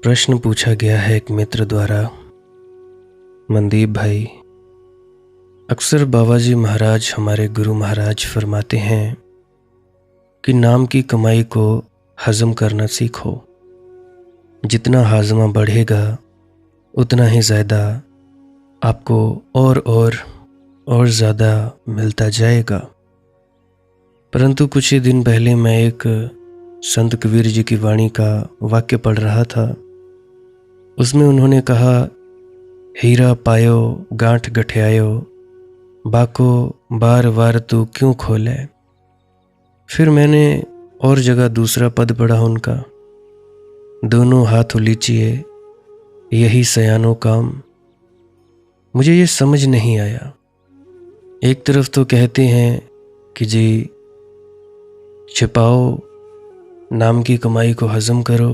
प्रश्न पूछा गया है एक मित्र द्वारा। मनदीप भाई, अक्सर बाबा जी महाराज हमारे गुरु महाराज फरमाते हैं कि नाम की कमाई को हजम करना सीखो। जितना हाजमा बढ़ेगा उतना ही ज़्यादा आपको और ज़्यादा मिलता जाएगा। परंतु कुछ ही दिन पहले मैं एक संत कबीर जी की वाणी का वाक्य पढ़ रहा था। उसमें उन्होंने कहा, हीरा पायो गांठ गठियायो, बाको बार बार तू क्यों खोले। फिर मैंने और जगह दूसरा पद पढ़ा उनका, दोनों हाथ उलीचिए यही सयानो काम। मुझे ये समझ नहीं आया। एक तरफ तो कहते हैं कि जी छिपाओ, नाम की कमाई को हजम करो,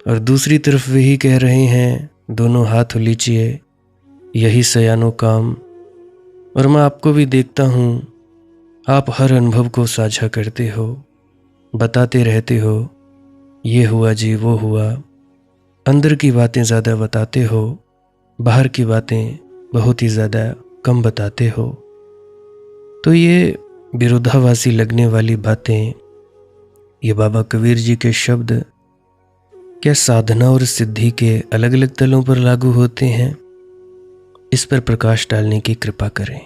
और दूसरी तरफ वही कह रहे हैं दोनों हाथ उलीचिए यही सयानो काम। और मैं आपको भी देखता हूँ, आप हर अनुभव को साझा करते हो, बताते रहते हो, ये हुआ जी वो हुआ। अंदर की बातें ज़्यादा बताते हो, बाहर की बातें बहुत ही ज़्यादा कम बताते हो। तो ये विरोधाभासी लगने वाली बातें, ये बाबा कबीर जी के शब्द क्या साधना और सिद्धि के अलग अलग तलों पर लागू होते हैं? इस पर प्रकाश डालने की कृपा करें।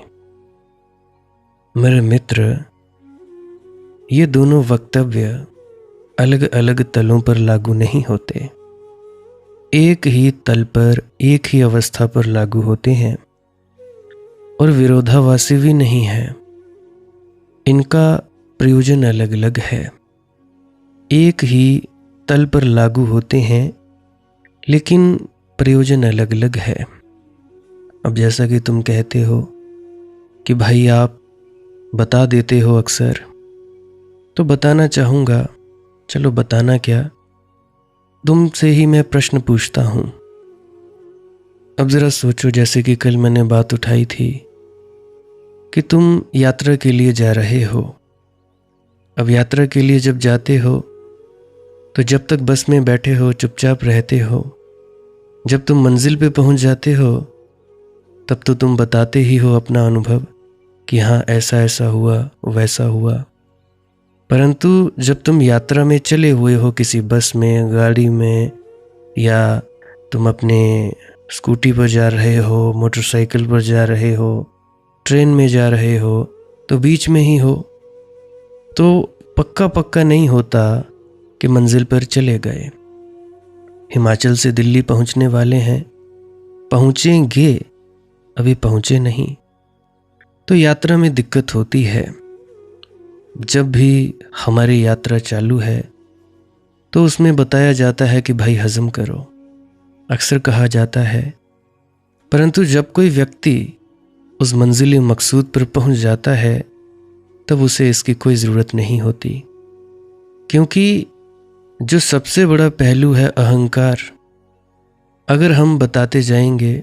मेरे मित्र, ये दोनों वक्तव्य अलग अलग तलों पर लागू नहीं होते, एक ही तल पर एक ही अवस्था पर लागू होते हैं और विरोधाभासी भी नहीं है। इनका प्रयोजन अलग अलग है। एक ही तल पर लागू होते हैं लेकिन प्रयोजन अलग अलग है। अब जैसा कि तुम कहते हो कि भाई आप बता देते हो अक्सर, तो बताना चाहूँगा। चलो बताना क्या, तुमसे ही मैं प्रश्न पूछता हूँ। अब ज़रा सोचो, जैसे कि कल मैंने बात उठाई थी कि तुम यात्रा के लिए जा रहे हो। अब यात्रा के लिए जब जाते हो तो जब तक बस में बैठे हो चुपचाप रहते हो। जब तुम मंजिल पे पहुंच जाते हो तब तो तुम बताते ही हो अपना अनुभव कि हाँ ऐसा ऐसा हुआ, वैसा हुआ। परंतु जब तुम यात्रा में चले हुए हो, किसी बस में, गाड़ी में, या तुम अपने स्कूटी पर जा रहे हो, मोटरसाइकिल पर जा रहे हो, ट्रेन में जा रहे हो, तो बीच में ही हो, तो पक्का नहीं होता कि मंजिल पर चले गए। हिमाचल से दिल्ली पहुंचने वाले हैं, पहुंचेंगे, अभी पहुंचे नहीं। तो यात्रा में दिक्कत होती है। जब भी हमारी यात्रा चालू है तो उसमें बताया जाता है कि भाई हजम करो, अक्सर कहा जाता है। परंतु जब कोई व्यक्ति उस मंजिल मकसूद पर पहुंच जाता है तब उसे इसकी कोई ज़रूरत नहीं होती, क्योंकि जो सबसे बड़ा पहलू है अहंकार, अगर हम बताते जाएंगे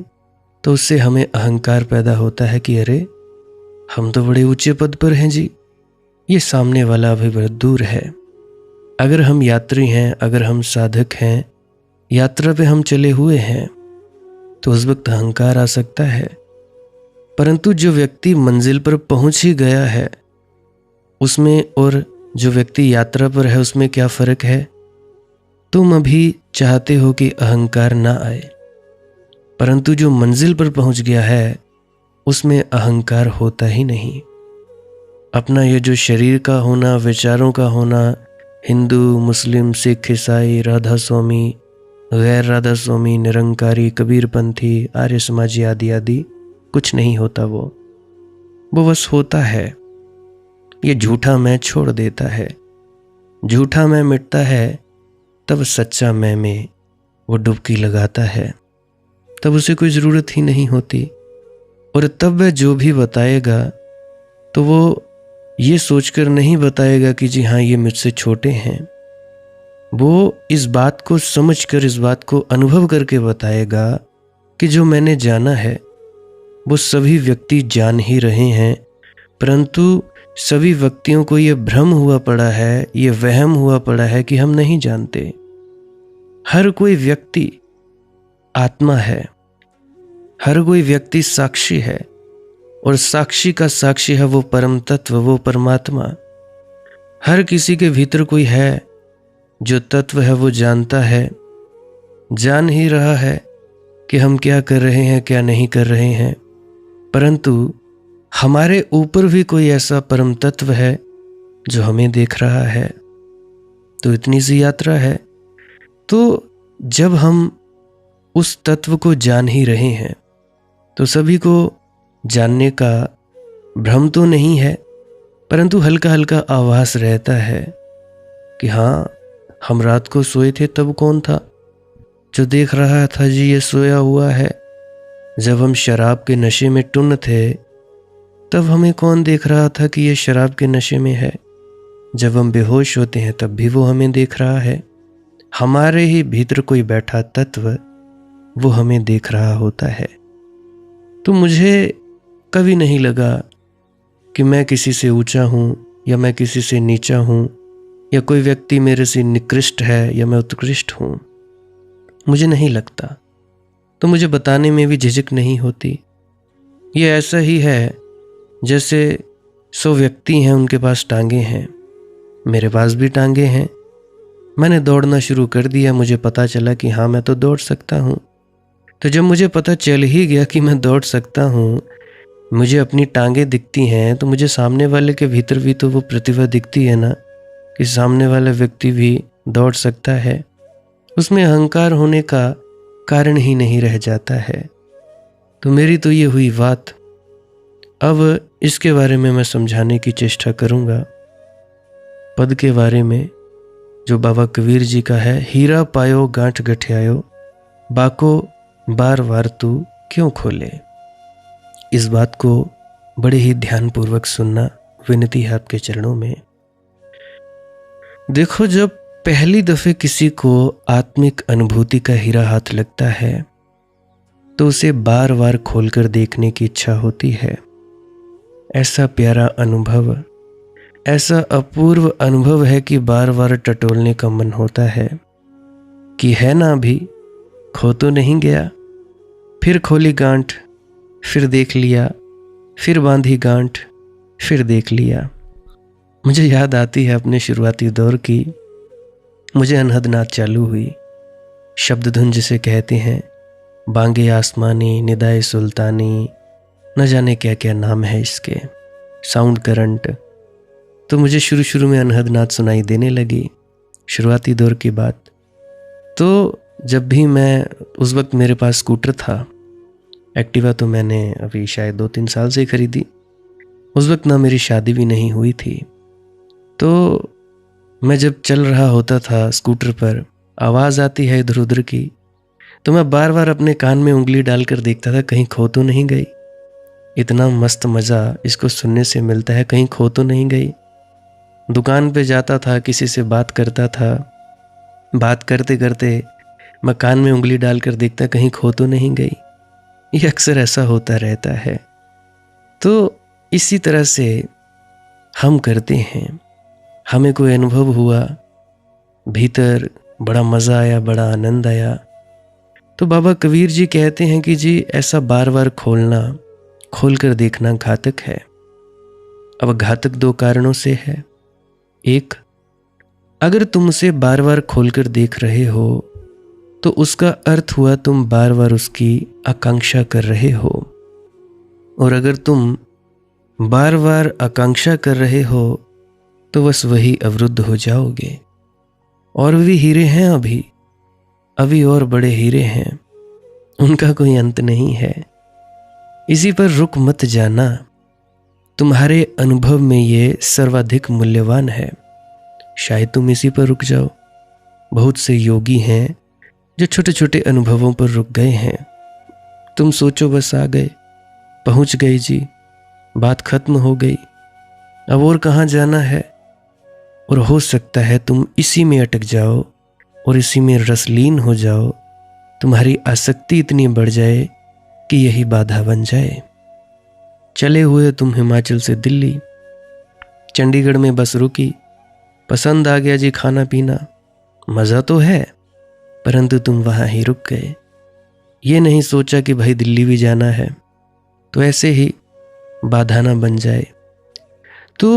तो उससे हमें अहंकार पैदा होता है कि अरे हम तो बड़े ऊंचे पद पर हैं जी, ये सामने वाला अभी बहुत दूर है। अगर हम यात्री हैं, अगर हम साधक हैं, यात्रा पे हम चले हुए हैं, तो उस वक्त अहंकार आ सकता है। परंतु जो व्यक्ति मंजिल पर पहुंच ही गया है, उसमें और जो व्यक्ति यात्रा पर है उसमें क्या फ़र्क है? तुम अभी चाहते हो कि अहंकार ना आए, परंतु जो मंजिल पर पहुंच गया है उसमें अहंकार होता ही नहीं। अपना ये जो शरीर का होना, विचारों का होना, हिंदू, मुस्लिम, सिख, ईसाई, राधा स्वामी, गैर राधा स्वामी, निरंकारी, कबीरपंथी, आर्य समाजी आदि आदि कुछ नहीं होता। वो बस होता है। ये झूठा मैं छोड़ देता है, झूठा मैं मिटता है, तब सच्चा मैं में वो डुबकी लगाता है। तब उसे कोई ज़रूरत ही नहीं होती। और तब वह जो भी बताएगा तो वो ये सोचकर नहीं बताएगा कि जी हाँ ये मुझसे छोटे हैं। वो इस बात को समझकर, इस बात को अनुभव करके बताएगा कि जो मैंने जाना है वो सभी व्यक्ति जान ही रहे हैं, परंतु सभी व्यक्तियों को ये भ्रम हुआ पड़ा है, ये वहम हुआ पड़ा है कि हम नहीं जानते। हर कोई व्यक्ति आत्मा है, हर कोई व्यक्ति साक्षी है, और साक्षी का साक्षी है वो परम तत्व, वो परमात्मा। हर किसी के भीतर कोई है जो तत्व है, वो जानता है, जान ही रहा है कि हम क्या कर रहे हैं, क्या नहीं कर रहे हैं। परंतु हमारे ऊपर भी कोई ऐसा परम तत्व है जो हमें देख रहा है। तो इतनी सी यात्रा है। तो जब हम उस तत्व को जान ही रहे हैं तो सभी को जानने का भ्रम तो नहीं है, परंतु हल्का हल्का आभास रहता है कि हाँ, हम रात को सोए थे तब कौन था जो देख रहा था जी ये सोया हुआ है। जब हम शराब के नशे में टुन्न थे तब हमें कौन देख रहा था कि ये शराब के नशे में है। जब हम बेहोश होते हैं तब भी वो हमें देख रहा है। हमारे ही भीतर कोई बैठा तत्व वो हमें देख रहा होता है। तो मुझे कभी नहीं लगा कि मैं किसी से ऊंचा हूँ या मैं किसी से नीचा हूँ, या कोई व्यक्ति मेरे से निकृष्ट है या मैं उत्कृष्ट हूँ। मुझे नहीं लगता, तो मुझे बताने में भी झिझक नहीं होती। ये ऐसा ही है जैसे 100 व्यक्ति हैं, उनके पास टांगे हैं, मेरे पास भी टांगे हैं। मैंने दौड़ना शुरू कर दिया, मुझे पता चला कि हाँ मैं तो दौड़ सकता हूँ। तो जब मुझे पता चल ही गया कि मैं दौड़ सकता हूँ, मुझे अपनी टांगे दिखती हैं, तो मुझे सामने वाले के भीतर भी तो वो प्रतिभा दिखती है ना कि सामने वाला व्यक्ति भी दौड़ सकता है। उसमें अहंकार होने का कारण ही नहीं रह जाता है। तो मेरी तो ये हुई बात। अब इसके बारे में मैं समझाने की चेष्टा करूँगा। पद के बारे में जो बाबा कबीर जी का है, हीरा पायो गांठ गठियायो, बाको बार बार तू क्यों खोले। इस बात को बड़े ही ध्यानपूर्वक सुनना विनती है आपके चरणों में। देखो, जब पहली दफे किसी को आत्मिक अनुभूति का हीरा हाथ लगता है तो उसे बार बार खोलकर देखने की इच्छा होती है। ऐसा प्यारा अनुभव, ऐसा अपूर्व अनुभव है कि बार बार टटोलने का मन होता है कि है ना, अभी खो तो नहीं गया। फिर खोली गांठ, फिर देख लिया, फिर बांधी गांठ, फिर देख लिया। मुझे याद आती है अपने शुरुआती दौर की। मुझे अनहद नाद चालू हुई, शब्द धुन जिसे कहते हैं, बांगे आसमानी, निदाए सुल्तानी, न जाने क्या क्या नाम है इसके, साउंड करंट। तो मुझे शुरू में अनहद नाद सुनाई देने लगी, शुरुआती दौर की बात। तो जब भी मैं, उस वक्त मेरे पास स्कूटर था, एक्टिवा तो मैंने अभी शायद 2-3 साल से खरीदी। उस वक्त ना मेरी शादी भी नहीं हुई थी। तो मैं जब चल रहा होता था स्कूटर पर, आवाज़ आती है इधर उधर की, तो मैं बार बार अपने कान में उंगली डालकर देखता था कहीं खो तो नहीं गई। इतना मस्त मज़ा इसको सुनने से मिलता है, कहीं खो तो नहीं गई। दुकान पे जाता था, किसी से बात करता था, बात करते करते मैं कान में उंगली डालकर देखता कहीं खो तो नहीं गई। ये अक्सर ऐसा होता रहता है। तो इसी तरह से हम करते हैं। हमें कोई अनुभव हुआ, भीतर बड़ा मज़ा आया, बड़ा आनंद आया, तो बाबा कबीर जी कहते हैं कि जी ऐसा बार बार खोलना, खोल कर देखना घातक है। अब घातक 2 कारणों से है। एक, अगर तुम उसे बार बार खोल कर देख रहे हो तो उसका अर्थ हुआ तुम बार बार उसकी आकांक्षा कर रहे हो, और अगर तुम बार बार आकांक्षा कर रहे हो तो बस वही अवरुद्ध हो जाओगे। और भी हीरे हैं, अभी और बड़े हीरे हैं, उनका कोई अंत नहीं है। इसी पर रुक मत जाना, तुम्हारे अनुभव में ये सर्वाधिक मूल्यवान है, शायद तुम इसी पर रुक जाओ। बहुत से योगी हैं जो छोटे छोटे अनुभवों पर रुक गए हैं। तुम सोचो बस आ गए, पहुंच गई जी, बात खत्म हो गई, अब और कहाँ जाना है। और हो सकता है तुम इसी में अटक जाओ और इसी में रसलीन हो जाओ, तुम्हारी आसक्ति इतनी बढ़ जाए कि यही बाधा बन जाए। चले हुए तुम हिमाचल से दिल्ली, चंडीगढ़ में बस रुकी, पसंद आ गया जी खाना पीना, मज़ा तो है, परंतु तुम वहां ही रुक गए। ये नहीं सोचा कि भाई दिल्ली भी जाना है, तो ऐसे ही बाधा ना बन जाए। तो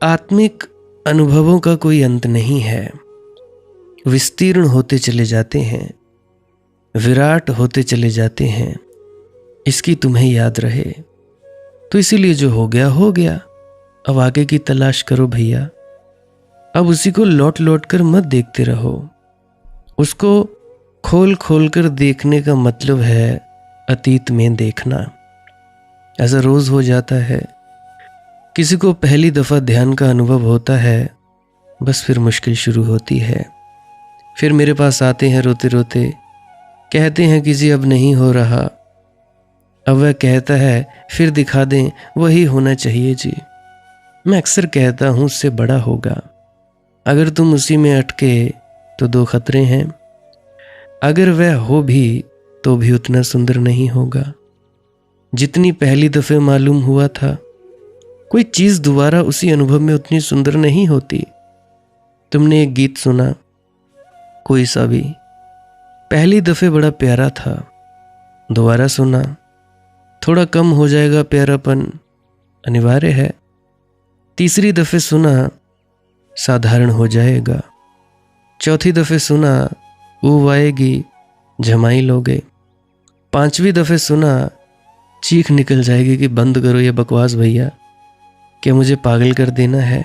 आत्मिक अनुभवों का कोई अंत नहीं है, विस्तीर्ण होते चले जाते हैं, विराट होते चले जाते हैं, इसकी तुम्हें याद रहे। तो इसीलिए जो हो गया हो गया, अब आगे की तलाश करो भैया। अब उसी को लौट लौट कर मत देखते रहो। उसको खोल खोल कर देखने का मतलब है अतीत में देखना। ऐसा रोज हो जाता है, किसी को पहली दफा ध्यान का अनुभव होता है, बस फिर मुश्किल शुरू होती है। फिर मेरे पास आते हैं रोते रोते, कहते हैं कि जी अब नहीं हो रहा। अब वह कहता है फिर दिखा दें, वही होना चाहिए जी। मैं अक्सर कहता हूं उससे बड़ा होगा। अगर तुम उसी में अटके तो दो खतरे हैं, अगर वह हो भी तो भी उतना सुंदर नहीं होगा जितनी पहली दफे मालूम हुआ था। कोई चीज दोबारा उसी अनुभव में उतनी सुंदर नहीं होती। तुमने एक गीत सुना कोई सा भी, पहली दफे बड़ा प्यारा था, दोबारा सुना थोड़ा कम हो जाएगा प्यारापन, अनिवार्य है। तीसरी दफे सुना साधारण हो जाएगा, चौथी दफे सुना ऊब आएगी, जमाई लोगे, पांचवी दफे सुना चीख निकल जाएगी कि बंद करो ये बकवास भैया, क्या मुझे पागल कर देना है।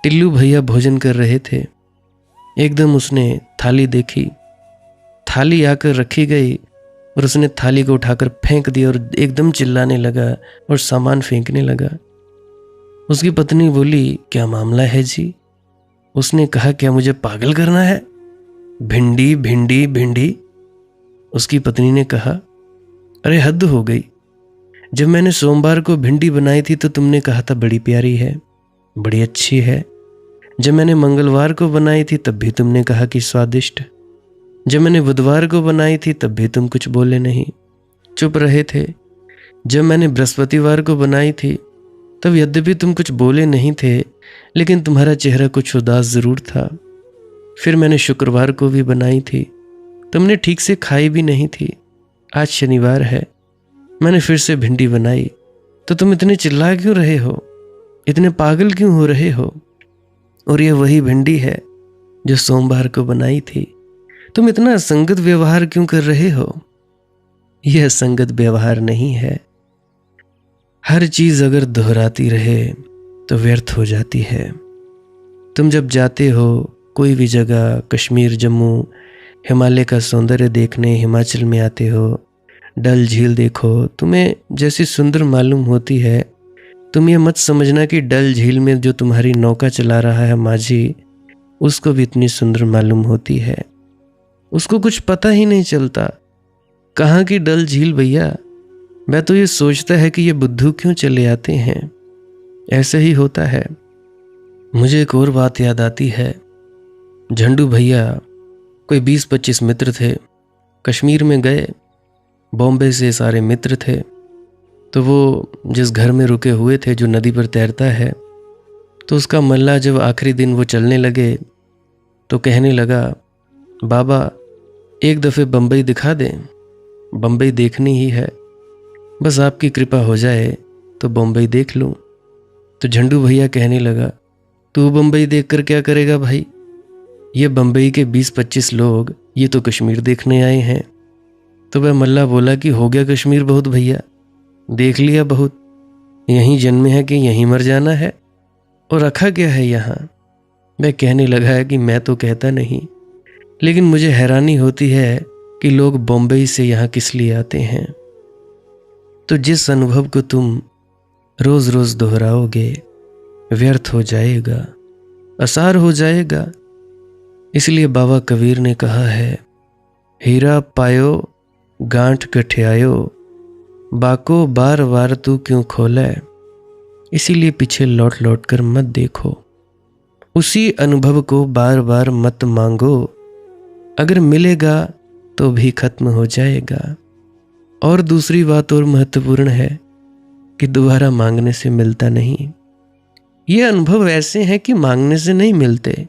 टिल्लू भैया भोजन कर रहे थे, एकदम उसने थाली देखी, थाली आकर रखी गई और उसने थाली को उठाकर फेंक दिया और एकदम चिल्लाने लगा और सामान फेंकने लगा। उसकी पत्नी बोली क्या मामला है जी। उसने कहा क्या मुझे पागल करना है, भिंडी भिंडी भिंडी। उसकी पत्नी ने कहा अरे हद हो गई, जब मैंने सोमवार को भिंडी बनाई थी तो तुमने कहा था बड़ी प्यारी है, बड़ी अच्छी है। जब मैंने मंगलवार को बनाई थी तब भी तुमने कहा कि स्वादिष्ट। जब मैंने बुधवार को बनाई थी तब भी तुम कुछ बोले नहीं, चुप रहे थे। जब मैंने बृहस्पतिवार को बनाई थी तब यद्यपि तुम कुछ बोले नहीं थे, लेकिन तुम्हारा चेहरा कुछ उदास जरूर था। फिर मैंने शुक्रवार को भी बनाई थी, तुमने ठीक से खाई भी नहीं थी। आज शनिवार है, मैंने फिर से भिंडी बनाई, तो तुम इतने चिल्ला क्यों रहे हो, इतने पागल क्यों हो रहे हो। और ये वही भिंडी है जो सोमवार को बनाई थी, तुम इतना असंगत व्यवहार क्यों कर रहे हो। यह असंगत व्यवहार नहीं है। हर चीज अगर दोहराती रहे तो व्यर्थ हो जाती है। तुम जब जाते हो कोई भी जगह, कश्मीर, जम्मू, हिमालय का सौंदर्य देखने हिमाचल में आते हो, डल झील देखो, तुम्हें जैसी सुंदर मालूम होती है, तुम ये मत समझना कि डल झील में जो तुम्हारी नौका चला रहा है माझी, उसको भी इतनी सुंदर मालूम होती है। उसको कुछ पता ही नहीं चलता कहाँ की डल झील भैया। मैं तो ये सोचता है कि ये बुद्धू क्यों चले आते हैं। ऐसे ही होता है। मुझे एक और बात याद आती है। झंडू भैया कोई 20-25 मित्र थे, कश्मीर में गए, बॉम्बे से सारे मित्र थे। तो वो जिस घर में रुके हुए थे जो नदी पर तैरता है, तो उसका मल्ला जब आखिरी दिन वो चलने लगे तो कहने लगा बाबा एक दफ़े बम्बई दिखा दें, बम्बई देखनी ही है, बस आपकी कृपा हो जाए तो बम्बई देख लूँ। तो झंडू भैया कहने लगा तू बम्बई देखकर क्या करेगा भाई, ये बम्बई के 20-25 लोग ये तो कश्मीर देखने आए हैं। तो वह मल्ला बोला कि हो गया कश्मीर बहुत भैया, देख लिया बहुत, यहीं जन्मे है कि यहीं मर जाना है, और रखा क्या है यहाँ। मैं कहने लगा है कि मैं तो कहता नहीं, लेकिन मुझे हैरानी होती है कि लोग बॉम्बे से यहाँ किस लिए आते हैं। तो जिस अनुभव को तुम रोज रोज दोहराओगे व्यर्थ हो जाएगा, असार हो जाएगा। इसलिए बाबा कबीर ने कहा है हीरा पायो गांठ गठियायो, बाको बार बार तू क्यों खोले। इसीलिए पीछे लौट लौट कर मत देखो, उसी अनुभव को बार बार मत मांगो। अगर मिलेगा तो भी खत्म हो जाएगा। और दूसरी बात और महत्वपूर्ण है कि दोबारा मांगने से मिलता नहीं। ये अनुभव ऐसे हैं कि मांगने से नहीं मिलते।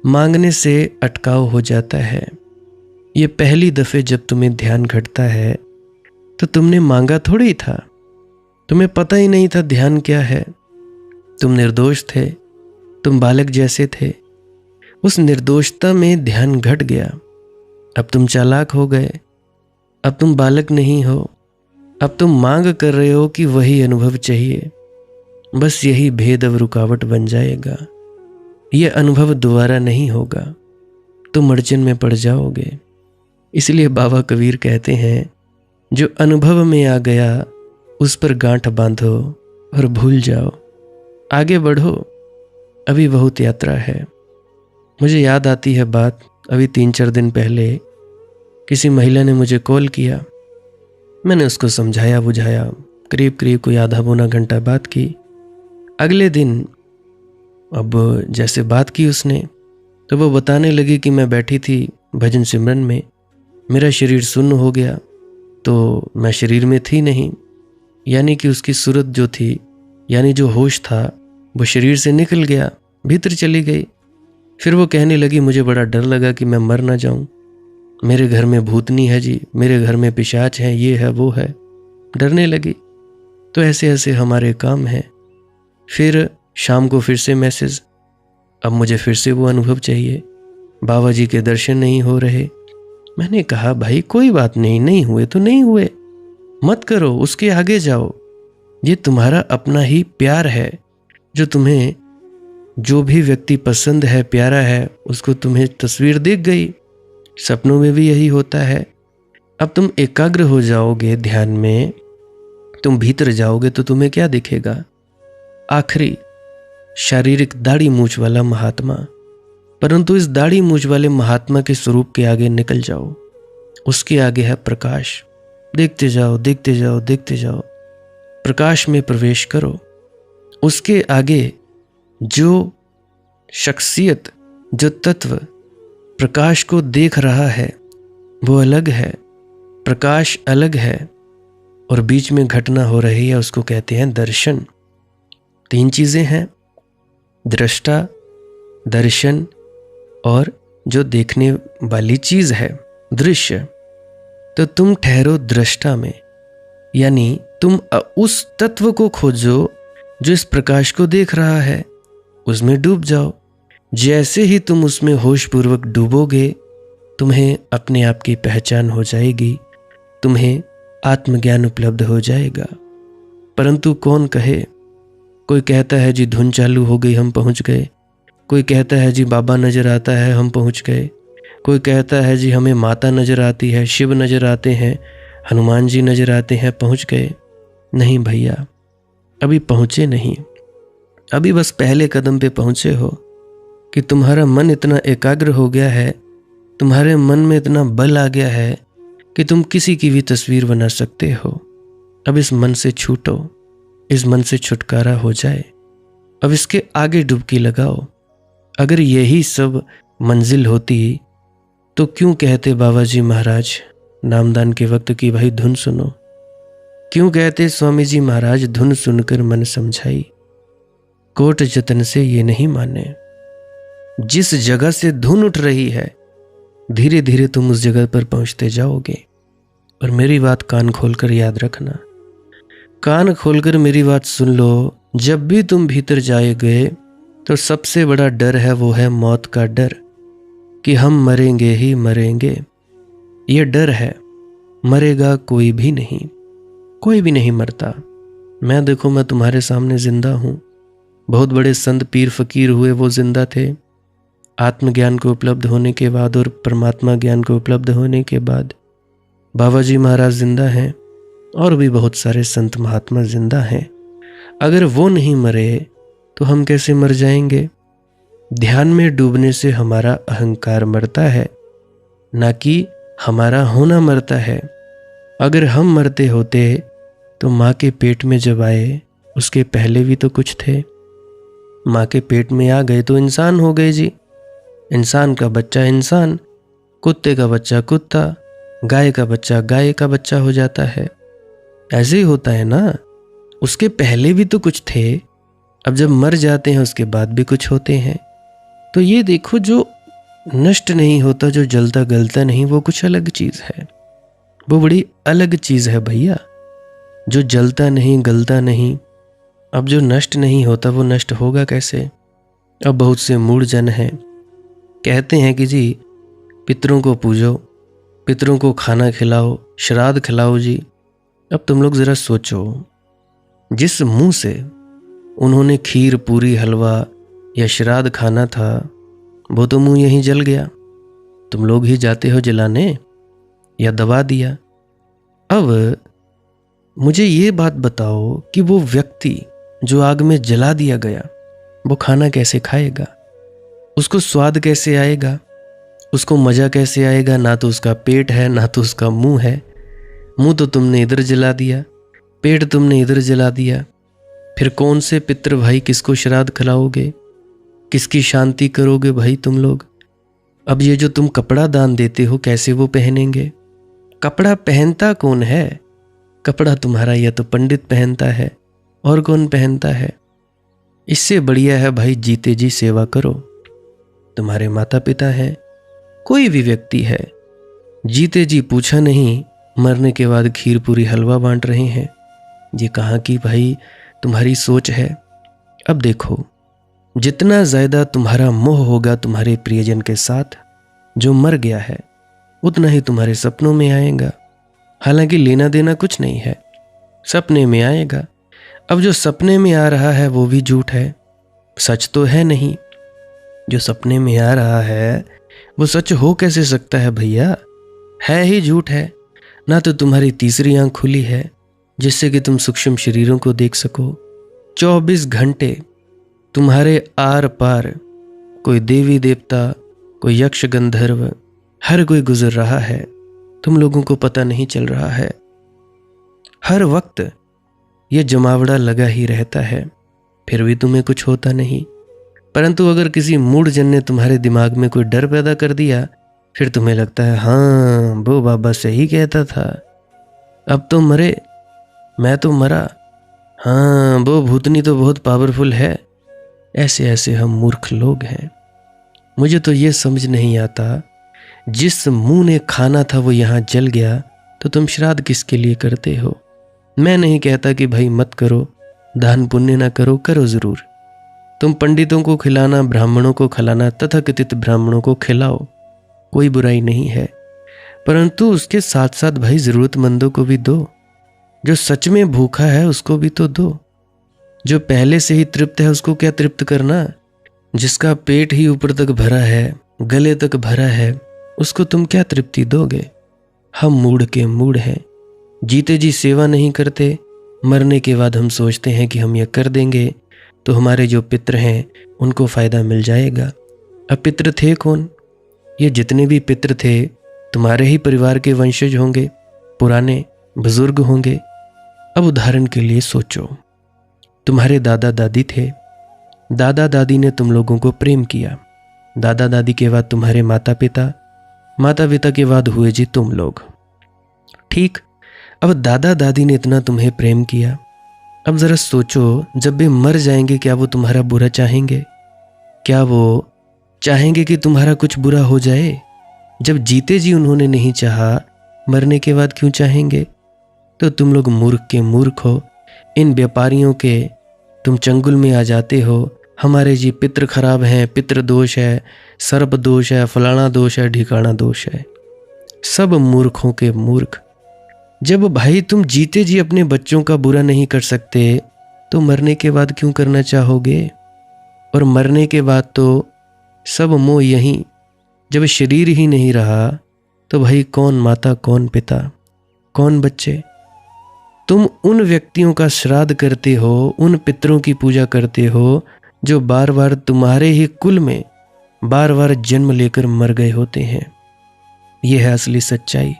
मांगने से अटकाव हो जाता है। ये पहली दफ़े जब तुम्हें ध्यान घटता है तो तुमने मांगा थोड़ी था, तुम्हें पता ही नहीं था ध्यान क्या है। तुम निर्दोष थे, तुम बालक जैसे थे। उस निर्दोषता में ध्यान घट गया। अब तुम चालाक हो गए, अब तुम बालक नहीं हो, अब तुम मांग कर रहे हो कि वही अनुभव चाहिए। बस यही भेद अब रुकावट बन जाएगा। यह अनुभव दोबारा नहीं होगा, तुम अड़चन में पड़ जाओगे। इसलिए बाबा कबीर कहते हैं, जो अनुभव में आ गया उस पर गांठ बांधो और भूल जाओ, आगे बढ़ो, अभी बहुत यात्रा है। मुझे याद आती है बात, अभी 3-4 दिन पहले किसी महिला ने मुझे कॉल किया। मैंने उसको समझाया बुझाया, करीब करीब कोई आधा पौना घंटा बात की। अगले दिन अब जैसे बात की उसने, तो वो बताने लगी कि मैं बैठी थी भजन सिमरन में, मेरा शरीर सुन्न हो गया, तो मैं शरीर में थी नहीं, यानी कि उसकी सूरत जो थी, यानी जो होश था, वो शरीर से निकल गया, भीतर चली गई। फिर वो कहने लगी, मुझे बड़ा डर लगा कि मैं मर ना जाऊं, मेरे घर में भूतनी है जी, मेरे घर में पिशाच है, ये है वो है, डरने लगी। तो ऐसे ऐसे हमारे काम हैं। फिर शाम को फिर से मैसेज, अब मुझे फिर से वो अनुभव चाहिए, बाबा जी के दर्शन नहीं हो रहे। मैंने कहा, भाई कोई बात नहीं, नहीं हुए तो नहीं हुए, मत करो, उसके आगे जाओ। ये तुम्हारा अपना ही प्यार है, जो तुम्हें जो भी व्यक्ति पसंद है, प्यारा है, उसको तुम्हें तस्वीर दिख गई। सपनों में भी यही होता है। अब तुम एकाग्र हो जाओगे ध्यान में, तुम भीतर जाओगे तो तुम्हें क्या दिखेगा? आखिरी शारीरिक दाढ़ी मूछ वाला महात्मा। परंतु इस दाढ़ी मूछ वाले महात्मा के स्वरूप के आगे निकल जाओ, उसके आगे है प्रकाश। देखते जाओ, देखते जाओ, देखते जाओ, प्रकाश में प्रवेश करो। उसके आगे जो शख्सियत, जो तत्व प्रकाश को देख रहा है, वो अलग है, प्रकाश अलग है, और बीच में घटना हो रही है, उसको कहते हैं दर्शन। 3 चीजें हैं, दृष्टा, दर्शन और जो देखने वाली चीज है, दृश्य। तो तुम ठहरो दृष्टा में, यानी तुम उस तत्व को खोजो जो इस प्रकाश को देख रहा है, उसमें डूब जाओ। जैसे ही तुम उसमें होश पूर्वक डूबोगे, तुम्हें अपने आप की पहचान हो जाएगी, तुम्हें आत्मज्ञान उपलब्ध हो जाएगा। परंतु कौन कहे? कोई कहता है जी धुन चालू हो गई, हम पहुंच गए। कोई कहता है जी बाबा नजर आता है, हम पहुंच गए। कोई कहता है जी हमें माता नजर आती है, शिव नजर आते हैं, हनुमान जी नजर आते हैं, पहुंच गए। नहीं भैया, अभी पहुंचे नहीं, अभी बस पहले कदम पे पहुंचे हो कि तुम्हारा मन इतना एकाग्र हो गया है, तुम्हारे मन में इतना बल आ गया है कि तुम किसी की भी तस्वीर बना सकते हो। अब इस मन से छूटो, इस मन से छुटकारा हो जाए, अब इसके आगे डुबकी लगाओ। अगर यही सब मंजिल होती तो क्यों कहते बाबा जी महाराज नामदान के वक्त की भाई धुन सुनो? क्यों कहते स्वामी जी महाराज धुन सुनकर मन समझाई? कोट जतन से ये नहीं माने। जिस जगह से धुन उठ रही है, धीरे धीरे तुम उस जगह पर पहुंचते जाओगे। और मेरी बात कान खोलकर याद रखना, कान खोलकर मेरी बात सुन लो। जब भी तुम भीतर जाओगे तो सबसे बड़ा डर है, वो है मौत का डर, कि हम मरेंगे ही मरेंगे। ये डर है, मरेगा कोई भी नहीं, कोई भी नहीं मरता। मैं देखो, मैं तुम्हारे सामने जिंदा हूं। बहुत बड़े संत पीर फकीर हुए, वो जिंदा थे। आत्मज्ञान को उपलब्ध होने के बाद और परमात्मा ज्ञान को उपलब्ध होने के बाद बाबा जी महाराज जिंदा हैं, और भी बहुत सारे संत महात्मा जिंदा हैं। अगर वो नहीं मरे तो हम कैसे मर जाएंगे? ध्यान में डूबने से हमारा अहंकार मरता है, ना कि हमारा होना मरता है। अगर हम मरते होते तो माँ के पेट में जब आए उसके पहले भी तो कुछ थे। माँ के पेट में आ गए तो इंसान हो गए जी। इंसान का बच्चा इंसान, कुत्ते का बच्चा कुत्ता, गाय का बच्चा गाय का बच्चा हो जाता है। ऐसे ही होता है ना। उसके पहले भी तो कुछ थे, अब जब मर जाते हैं उसके बाद भी कुछ होते हैं। तो ये देखो, जो नष्ट नहीं होता, जो जलता गलता नहीं, वो कुछ अलग चीज है, वो बड़ी अलग चीज है भैया। जो जलता नहीं गलता नहीं, अब जो नष्ट नहीं होता वो नष्ट होगा कैसे? अब बहुत से मूढ़ जन हैं, कहते हैं कि जी पितरों को पूजो, पितरों को खाना खिलाओ, श्राद्ध खिलाओ जी। अब तुम लोग जरा सोचो, जिस मुंह से उन्होंने खीर पूरी हलवा या श्राद्ध खाना था, वो तो मुंह यहीं जल गया। तुम लोग ही जाते हो जलाने या दबा दिया। अब मुझे ये बात बताओ कि वो व्यक्ति जो आग में जला दिया गया, वो खाना कैसे खाएगा? उसको स्वाद कैसे आएगा? उसको मजा कैसे आएगा? ना तो उसका पेट है, ना तो उसका मुंह है। मुंह तो तुमने इधर जला दिया, पेट तुमने इधर जला दिया। फिर कौन से पितृ भाई किसको श्राद्ध खिलाओगे? किसकी शांति करोगे भाई तुम लोग? अब ये जो तुम कपड़ा दान देते हो, कैसे वो पहनेंगे? कपड़ा पहनता कौन है? कपड़ा तुम्हारा या तो पंडित पहनता है, और कौन पहनता है? इससे बढ़िया है भाई जीते जी सेवा करो। तुम्हारे माता पिता हैं, कोई भी व्यक्ति है, जीते जी पूछा नहीं, मरने के बाद खीर पूरी हलवा बांट रहे हैं। ये कहाँ की भाई तुम्हारी सोच है? अब देखो, जितना ज्यादा तुम्हारा मोह होगा तुम्हारे प्रियजन के साथ जो मर गया है, उतना ही तुम्हारे सपनों में आएगा। हालांकि लेना देना कुछ नहीं है, सपने में आएगा। अब जो सपने में आ रहा है वो भी झूठ है, सच तो है नहीं। जो सपने में आ रहा है वो सच हो कैसे सकता है भैया? है ही झूठ है। ना तो तुम्हारी तीसरी आंख खुली है जिससे कि तुम सूक्ष्म शरीरों को देख सको। 24 घंटे तुम्हारे आर पार कोई देवी देवता, कोई यक्ष गंधर्व, हर कोई गुजर रहा है, तुम लोगों को पता नहीं चल रहा है। हर वक्त ये जमावड़ा लगा ही रहता है, फिर भी तुम्हें कुछ होता नहीं। परंतु अगर किसी मूढ़ जन ने तुम्हारे दिमाग में कोई डर पैदा कर दिया, फिर तुम्हें लगता है हाँ वो बाबा सही कहता था, अब तो मरे, मैं तो मरा, हाँ वो भूतनी तो बहुत पावरफुल है। ऐसे ऐसे हम मूर्ख लोग हैं। मुझे तो ये समझ नहीं आता, जिस मुंह ने खाना था वो यहाँ जल गया, तो तुम श्राद्ध किसके लिए करते हो? मैं नहीं कहता कि भाई मत करो, दान पुण्य ना करो, करो जरूर। तुम पंडितों को खिलाना, ब्राह्मणों को खिलाना, तथाकथित ब्राह्मणों को खिलाओ, कोई बुराई नहीं है। परंतु उसके साथ साथ भाई जरूरतमंदों को भी दो। जो सच में भूखा है उसको भी तो दो। जो पहले से ही तृप्त है उसको क्या तृप्त करना? जिसका पेट ही ऊपर तक भरा है, गले तक भरा है, उसको तुम क्या तृप्ति दोगे? हम मूढ़ के मूढ़ हैं, जीते जी सेवा नहीं करते। मरने के बाद हम सोचते हैं कि हम यह कर देंगे तो हमारे जो पितृ हैं उनको फायदा मिल जाएगा। अब पितृ थे कौन? ये जितने भी पितृ थे तुम्हारे ही परिवार के वंशज होंगे, पुराने बुजुर्ग होंगे। अब उदाहरण के लिए सोचो, तुम्हारे दादा दादी थे, दादा दादी ने तुम लोगों को प्रेम किया, दादा दादी के बाद तुम्हारे माता पिता, माता पिता के बाद हुए जी तुम लोग। ठीक, अब दादा दादी ने इतना तुम्हें प्रेम किया, अब जरा सोचो जब वे मर जाएंगे क्या वो तुम्हारा बुरा चाहेंगे? क्या वो चाहेंगे कि तुम्हारा कुछ बुरा हो जाए? जब जीते जी उन्होंने नहीं चाहा, मरने के बाद क्यों चाहेंगे? तो तुम लोग मूर्ख के मूर्ख हो। इन व्यापारियों के तुम चंगुल में आ जाते हो। हमारे जी पितृ खराब हैं, पितृ दोष है, सर्प दोष है, फलाना दोष है, ढिकाना दोष है। सब मूर्खों के मूर्ख। जब भाई तुम जीते जी अपने बच्चों का बुरा नहीं कर सकते तो मरने के बाद क्यों करना चाहोगे? और मरने के बाद तो सब मोह यहीं। जब शरीर ही नहीं रहा तो भाई कौन माता, कौन पिता, कौन बच्चे? तुम उन व्यक्तियों का श्राद्ध करते हो, उन पितरों की पूजा करते हो जो बार बार तुम्हारे ही कुल में बार बार जन्म लेकर मर गए होते हैं। यह है असली सच्चाई।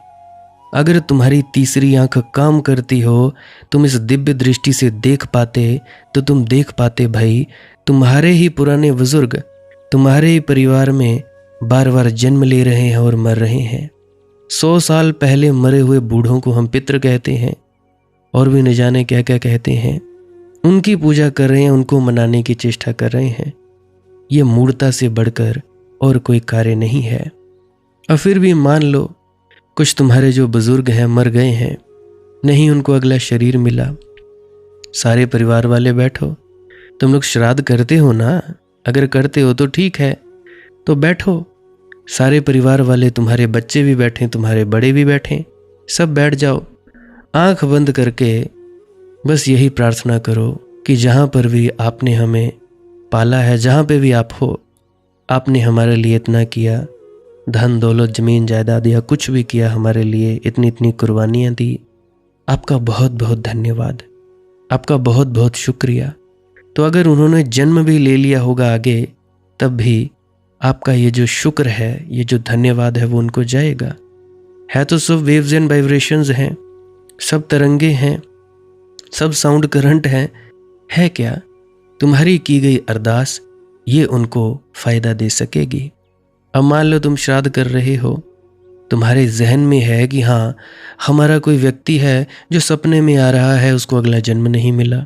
अगर तुम्हारी तीसरी आंख काम करती हो, तुम इस दिव्य दृष्टि से देख पाते तो तुम देख पाते भाई तुम्हारे ही पुराने बुजुर्ग तुम्हारे ही परिवार में बार बार जन्म ले रहे हैं और मर रहे हैं। 100 साल पहले मरे हुए बूढ़ों को हम पितृ कहते हैं और भी न जाने क्या क्या कहते हैं। उनकी पूजा कर रहे हैं, उनको मनाने की चेष्टा कर रहे हैं। ये मूढ़ता से बढ़कर और कोई कार्य नहीं है। और फिर भी मान लो कुछ तुम्हारे जो बुजुर्ग हैं मर गए हैं, नहीं उनको अगला शरीर मिला, सारे परिवार वाले बैठो, तुम लोग श्राद्ध करते हो ना, अगर करते हो तो ठीक है, तो बैठो, सारे परिवार वाले, तुम्हारे बच्चे भी बैठें, तुम्हारे बड़े भी बैठें, सब बैठ जाओ, आंख बंद करके बस यही प्रार्थना करो कि जहाँ पर भी आपने हमें पाला है, जहाँ पे भी आप हो, आपने हमारे लिए इतना किया, धन दौलत जमीन जायदाद या कुछ भी किया हमारे लिए, इतनी इतनी कुर्बानियाँ दी, आपका बहुत बहुत धन्यवाद, आपका बहुत बहुत शुक्रिया। तो अगर उन्होंने जन्म भी ले लिया होगा आगे, तब भी आपका ये जो शुक्र है, ये जो धन्यवाद है, वो उनको जाएगा। है तो सब वेव्स एंड वाइब्रेशंस हैं, सब तरंगे हैं, सब साउंड करंट हैं, है क्या तुम्हारी की गई अरदास ये उनको फायदा दे सकेगी। अब मान लो तुम श्राद्ध कर रहे हो, तुम्हारे जहन में है कि हाँ हमारा कोई व्यक्ति है जो सपने में आ रहा है, उसको अगला जन्म नहीं मिला,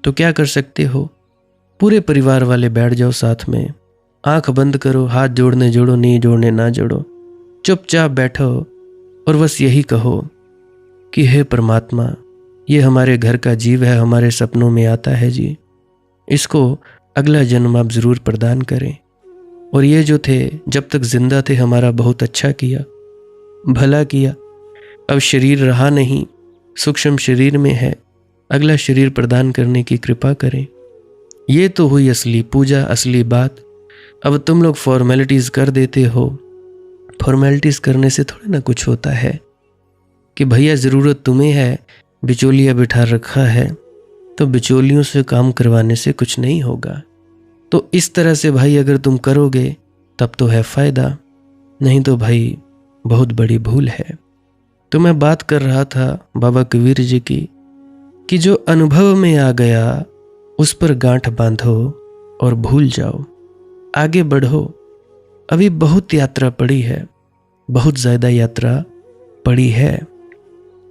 तो क्या कर सकते हो, पूरे परिवार वाले बैठ जाओ साथ में, आंख बंद करो, हाथ जोड़ने जोड़ो, नहीं जोड़ने ना जोड़ो, चुपचाप बैठो और बस यही कहो कि हे परमात्मा, ये हमारे घर का जीव है, हमारे सपनों में आता है जी, इसको अगला जन्म आप ज़रूर प्रदान करें। और ये जो थे जब तक जिंदा थे हमारा बहुत अच्छा किया, भला किया, अब शरीर रहा नहीं, सूक्ष्म शरीर में है, अगला शरीर प्रदान करने की कृपा करें। ये तो हुई असली पूजा, असली बात। अब तुम लोग फॉर्मेलिटीज़ कर देते हो, फॉर्मेलिटीज़ करने से थोड़ा ना कुछ होता है कि भैया ज़रूरत तुम्हें है, बिचौलिया बिठा रखा है, तो बिचौलियों से काम करवाने से कुछ नहीं होगा। तो इस तरह से भाई अगर तुम करोगे तब तो है फ़ायदा, नहीं तो भाई बहुत बड़ी भूल है। तो मैं बात कर रहा था बाबा कबीर जी की कि जो अनुभव में आ गया उस पर गांठ बांधो और भूल जाओ, आगे बढ़ो। अभी बहुत यात्रा पड़ी है, बहुत ज़्यादा यात्रा पड़ी है।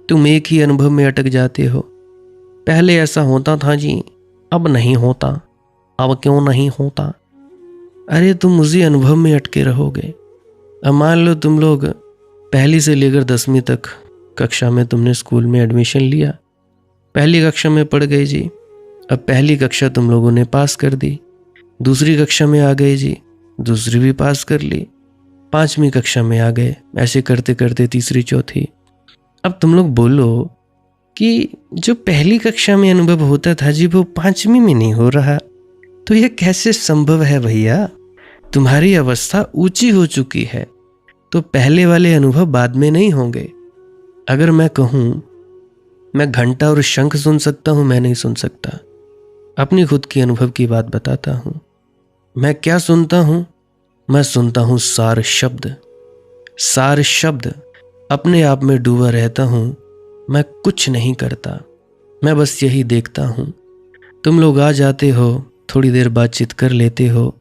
तुम एक ही अनुभव में अटक जाते हो, पहले ऐसा होता था जी, अब नहीं होता, अब क्यों नहीं होता। अरे तुम उसी अनुभव में अटके रहोगे। अब मान लो तुम लोग पहली से लेकर 10वीं तक कक्षा में तुमने स्कूल में एडमिशन लिया, पहली कक्षा में पढ़ गए जी, अब पहली कक्षा तुम लोगों ने पास कर दी, दूसरी कक्षा में आ गए जी, दूसरी भी पास कर ली, 5वीं कक्षा में आ गए, ऐसे करते करते तीसरी चौथी। अब तुम लोग बोलो कि जो पहली कक्षा में अनुभव होता था जी वो 5वीं में नहीं हो रहा, तो यह कैसे संभव है भैया। तुम्हारी अवस्था ऊंची हो चुकी है, तो पहले वाले अनुभव बाद में नहीं होंगे। अगर मैं कहूँ मैं घंटा और शंख सुन सकता हूँ, मैं नहीं सुन सकता। अपनी खुद की अनुभव की बात बताता हूँ। मैं क्या सुनता हूँ, मैं सुनता हूँ सार शब्द। सार शब्द अपने आप में डूबा रहता हूँ, मैं कुछ नहीं करता, मैं बस यही देखता हूँ। तुम लोग आ जाते हो, थोड़ी देर बातचीत कर लेते हो,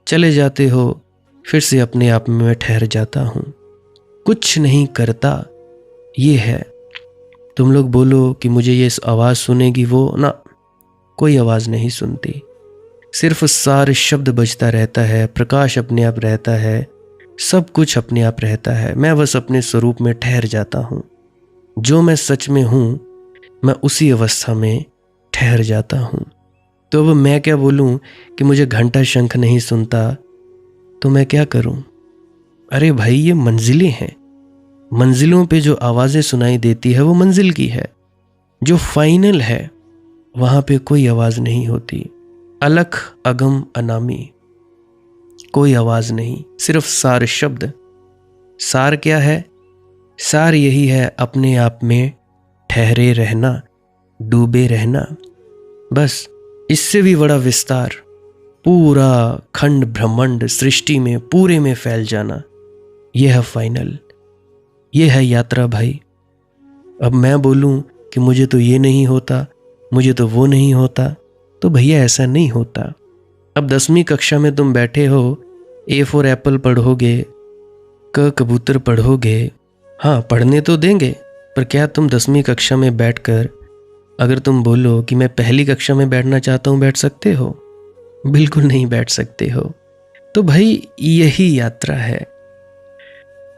चले जाते हो, फिर से अपने आप में मैं ठहर जाता हूँ, कुछ नहीं करता। ये है। तुम लोग बोलो कि मुझे ये आवाज़ सुनेगी, वो ना, कोई आवाज़ नहीं सुनती, सिर्फ सार शब्द बजता रहता है, प्रकाश अपने आप रहता है, सब कुछ अपने आप रहता है। मैं बस अपने स्वरूप में ठहर जाता हूँ, जो मैं सच में हूँ मैं उसी अवस्था में ठहर जाता हूँ। तो अब मैं क्या बोलूँ कि मुझे घंटा शंख नहीं सुनता, तो मैं क्या करूँ। अरे भाई ये मंजिलें हैं, मंजिलों पे जो आवाज़ें सुनाई देती है वो मंजिल की है, जो फाइनल है वहाँ पे कोई आवाज़ नहीं होती। अलख अगम अनामी, कोई आवाज़ नहीं, सिर्फ सार शब्द। सार क्या है, सार यही है अपने आप में ठहरे रहना, डूबे रहना, बस। इससे भी बड़ा विस्तार, पूरा खंड ब्रह्मांड सृष्टि में पूरे में फैल जाना, यह है फाइनल, यह है यात्रा भाई। अब मैं बोलूं कि मुझे तो ये नहीं होता, मुझे तो वो नहीं होता, तो भैया ऐसा नहीं होता। अब 10वीं कक्षा में तुम बैठे हो, ए फॉर एप्पल पढ़ोगे, क कबूतर पढ़ोगे, हाँ पढ़ने तो देंगे, पर क्या तुम 10वीं कक्षा में बैठकर अगर तुम बोलो कि मैं पहली कक्षा में बैठना चाहता हूँ, बैठ सकते हो? बिल्कुल नहीं बैठ सकते हो। तो भाई यही यात्रा है।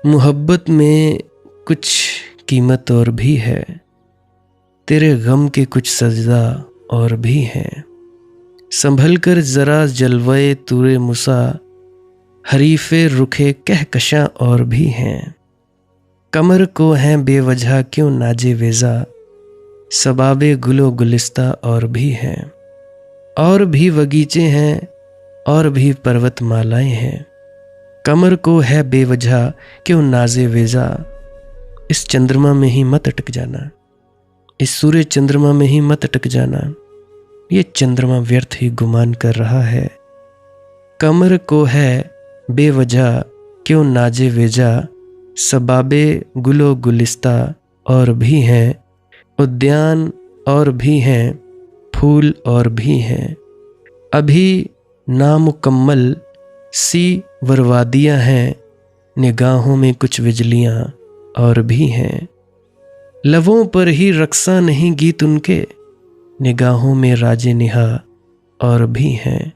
मोहब्बत में कुछ कीमत और भी है, तेरे गम के कुछ सजदा और भी हैं। संभल कर जरा जलवे तूरे मुसा, हरीफे रुखे कहकशां और भी हैं। कमर को हैं बेवजह क्यों नाजे वेजा, सबाबे गुलो गुलिस्ता और भी हैं। और भी बगीचे हैं और भी पर्वत मालाएं हैं। कमर को है बेवजह क्यों नाजे वेजा, इस चंद्रमा में ही मत अटक जाना, इस सूर्य चंद्रमा में ही मत अटक जाना, ये चंद्रमा व्यर्थ ही गुमान कर रहा है। कमर को है बेवजह क्यों नाजे वेजा, सबाबे गुलो गुलिस्ता और भी हैं। उद्यान और भी हैं, फूल और भी हैं। अभी नामुकम्मल सी बर्बादियाँ हैं, निगाहों में कुछ बिजलियाँ और भी हैं। लबों पर ही रक्सा नहीं गीत उनके, निगाहों में राजे निहा और भी हैं।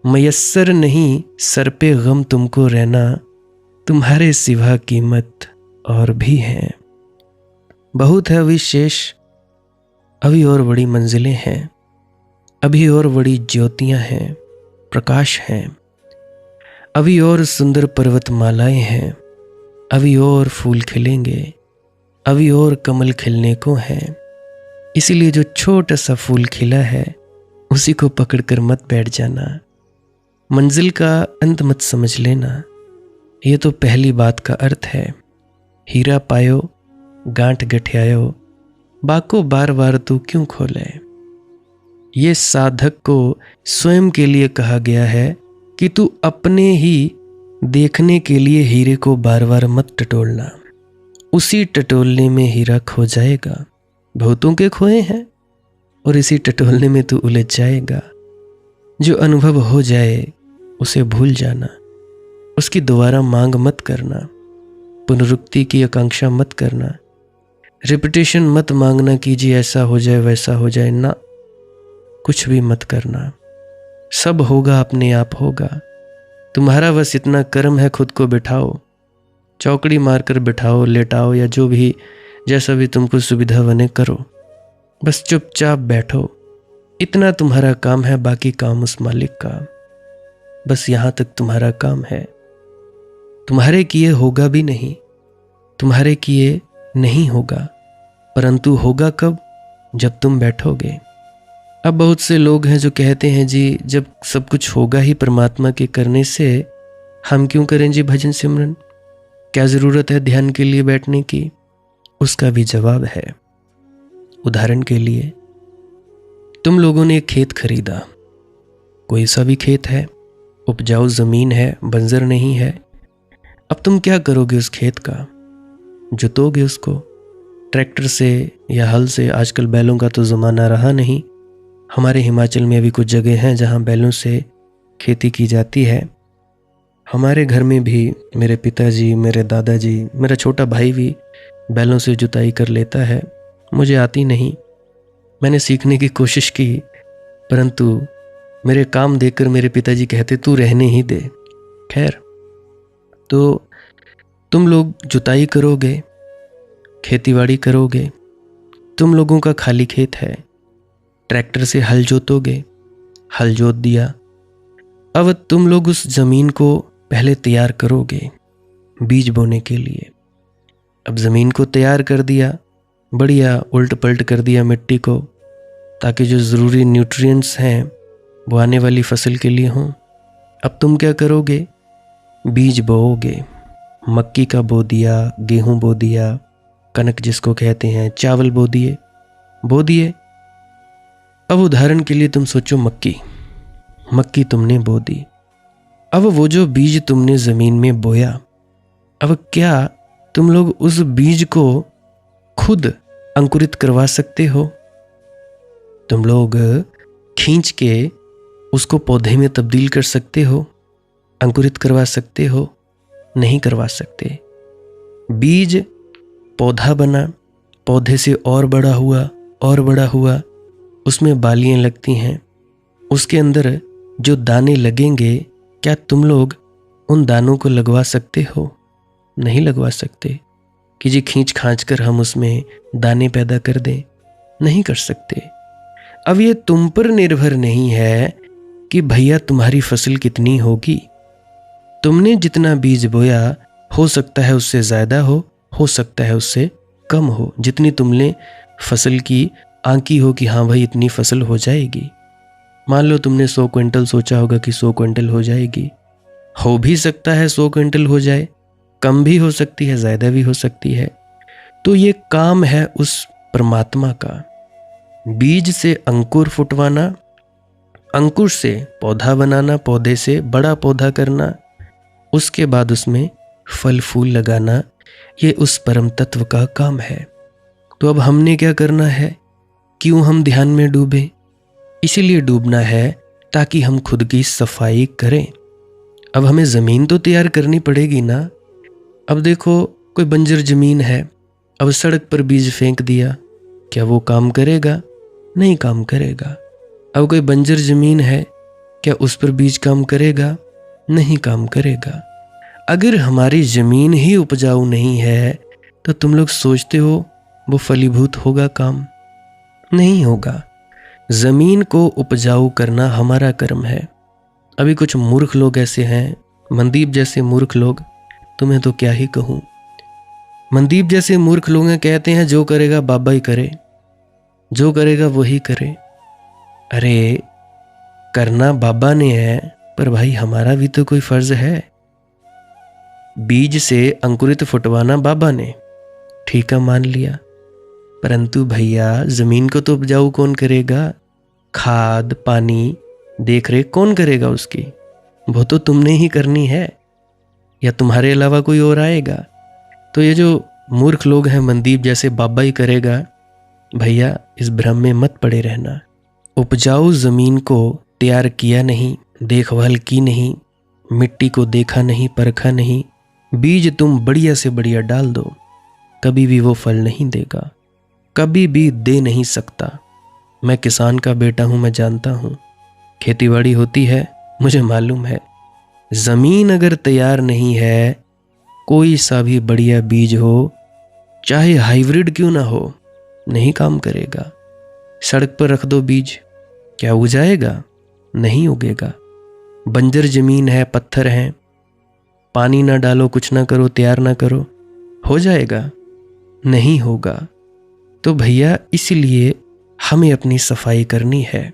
मयस्सर नहीं सर पे गम तुमको रहना, तुम्हारे सिवा कीमत और भी हैं। बहुत है अभी शेष, अभी और बड़ी मंजिलें हैं, अभी और बड़ी ज्योतियां हैं, प्रकाश हैं। अभी और सुंदर पर्वतमालाएं हैं, अभी और फूल खिलेंगे, अभी और कमल खिलने को हैं। इसीलिए जो छोटा सा फूल खिला है उसी को पकड़कर मत बैठ जाना। मंजिल का अंत मत समझ लेना, ये तो पहली बात का अर्थ है। हीरा पायो गांठ गठियायो, बाको बार बार तू क्यों खोले। ये साधक को स्वयं के लिए कहा गया है कि तू अपने ही देखने के लिए हीरे को बार बार मत टटोलना, उसी टटोलने में हीरा खो जाएगा। बहुतों के खोए हैं और इसी टटोलने में तू उलझ जाएगा। जो अनुभव हो जाए उसे भूल जाना, उसकी दोबारा मांग मत करना, पुनरुक्ति की आकांक्षा मत करना, रिपीटेशन मत मांगना कीजिए ऐसा हो जाए वैसा हो जाए, ना, कुछ भी मत करना। सब होगा अपने आप होगा। तुम्हारा बस इतना कर्म है, खुद को बिठाओ, चौकड़ी मारकर बिठाओ, लेटाओ या जो भी जैसा भी तुमको सुविधा बने करो, बस चुपचाप बैठो। इतना तुम्हारा काम है, बाकी काम उस मालिक का। बस यहाँ तक तुम्हारा काम है। तुम्हारे किए होगा भी नहीं, तुम्हारे किए नहीं होगा, परंतु होगा कब? जब तुम बैठोगे। अब बहुत से लोग हैं जो कहते हैं जी जब सब कुछ होगा ही परमात्मा के करने से, हम क्यों करें जी भजन सिमरन, क्या ज़रूरत है ध्यान के लिए बैठने की? उसका भी जवाब है। उदाहरण के लिए, तुम लोगों ने एक खेत खरीदा, कोई सा भी खेत है, उपजाऊ ज़मीन है, बंजर नहीं है। अब तुम क्या करोगे उस खेत का? जुतोगे उसको ट्रैक्टर से या हल से। आजकल बैलों का तो ज़माना रहा नहीं। हमारे हिमाचल में अभी कुछ जगह हैं जहाँ बैलों से खेती की जाती है। हमारे घर में भी मेरे पिताजी, मेरे दादाजी, मेरा छोटा भाई भी बैलों से जुताई कर लेता है। मुझे आती नहीं, मैंने सीखने की कोशिश की, परंतु मेरे काम देखकर मेरे पिताजी कहते तू रहने ही दे। खैर, तो तुम लोग जुताई करोगे, खेतीबाड़ी करोगे, तुम लोगों का खाली खेत है, ट्रैक्टर से हल जोतोगे, हल जोत दिया। अब तुम लोग उस ज़मीन को पहले तैयार करोगे बीज बोने के लिए। अब ज़मीन को तैयार कर दिया, बढ़िया उल्ट पलट कर दिया मिट्टी को, ताकि जो ज़रूरी न्यूट्रिएंट्स हैं वो आने वाली फसल के लिए हों। अब तुम क्या करोगे? बीज बोओगे। मक्की का बो दिया, गेहूँ बो दिया, कनक जिसको कहते हैं, चावल बो दिए। अब उदाहरण के लिए तुम सोचो मक्की तुमने बो दी। अब वो जो बीज तुमने ज़मीन में बोया, अब क्या तुम लोग उस बीज को खुद अंकुरित करवा सकते हो? तुम लोग खींच के उसको पौधे में तब्दील कर सकते हो? अंकुरित करवा सकते हो? नहीं करवा सकते। बीज पौधा बना, पौधे से और बड़ा हुआ, उसमें बालियां लगती हैं, उसके अंदर जो दाने लगेंगे, क्या तुम लोग उन दानों को लगवा सकते हो? नहीं लगवा सकते कि जी खींच खांच कर हम उसमें दाने पैदा कर दें, नहीं कर सकते। अब ये तुम पर निर्भर नहीं है कि भैया तुम्हारी फसल कितनी होगी। तुमने जितना बीज बोया हो सकता है उससे ज़्यादा हो सकता है उससे कम हो। जितनी तुमने फसल की आंकी हो कि हाँ भाई इतनी फसल हो जाएगी, मान लो तुमने 100 क्विंटल सोचा होगा कि 100 क्विंटल हो जाएगी, हो भी सकता है 100 क्विंटल हो जाए, कम भी हो सकती है, ज़्यादा भी हो सकती है। तो ये काम है उस परमात्मा का, बीज से अंकुर फुटवाना, अंकुर से पौधा बनाना, पौधे से बड़ा पौधा करना, उसके बाद उसमें फल फूल लगाना, ये उस परम तत्व का काम है। तो अब हमने क्या करना है? क्यों हम ध्यान में डूबे? इसीलिए डूबना है ताकि हम खुद की सफाई करें। अब हमें ज़मीन तो तैयार करनी पड़ेगी ना। अब देखो कोई बंजर ज़मीन है, अब सड़क पर बीज फेंक दिया, क्या वो काम करेगा? नहीं काम करेगा। अब कोई बंजर ज़मीन है, क्या उस पर बीज काम करेगा? नहीं काम करेगा। अगर हमारी ज़मीन ही उपजाऊ नहीं है तो तुम लोग सोचते हो वो फलीभूत होगा काम? नहीं होगा। ज़मीन को उपजाऊ करना हमारा कर्म है। अभी कुछ मूर्ख लोग ऐसे हैं, मनदीप जैसे मूर्ख लोग, तुम्हें तो क्या ही कहूँ। मनदीप जैसे मूर्ख लोग कहते हैं जो करेगा बाबा ही करे, जो करेगा वही करे। अरे करना बाबा ने है, पर भाई हमारा भी तो कोई फर्ज है। बीज से अंकुरित फुटवाना बाबा ने, ठीक है मान लिया, परंतु भैया जमीन को तो उपजाऊ कौन करेगा? खाद पानी देख रेख कौन करेगा उसकी? वो तो तुमने ही करनी है, या तुम्हारे अलावा कोई और आएगा? तो ये जो मूर्ख लोग हैं मनदीप जैसे बाबा ही करेगा, भैया इस भ्रम में मत पड़े रहना। उपजाऊ जमीन को तैयार किया नहीं, देखभाल की नहीं, मिट्टी को देखा नहीं, परखा नहीं, बीज तुम बढ़िया से बढ़िया डाल दो, कभी भी वो फल नहीं देगा, कभी भी दे नहीं सकता। मैं किसान का बेटा हूं, मैं जानता हूं, खेतीबाड़ी होती है, मुझे मालूम है। जमीन अगर तैयार नहीं है, कोई सा भी बढ़िया बीज हो, चाहे हाइब्रिड क्यों ना हो, नहीं काम करेगा। सड़क पर रख दो बीज, क्या उग जाएगा? नहीं उगेगा। बंजर जमीन है, पत्थर हैं, पानी ना डालो, कुछ ना करो, तैयार ना करो, हो जाएगा? नहीं होगा। तो भैया इसलिए हमें अपनी सफाई करनी है।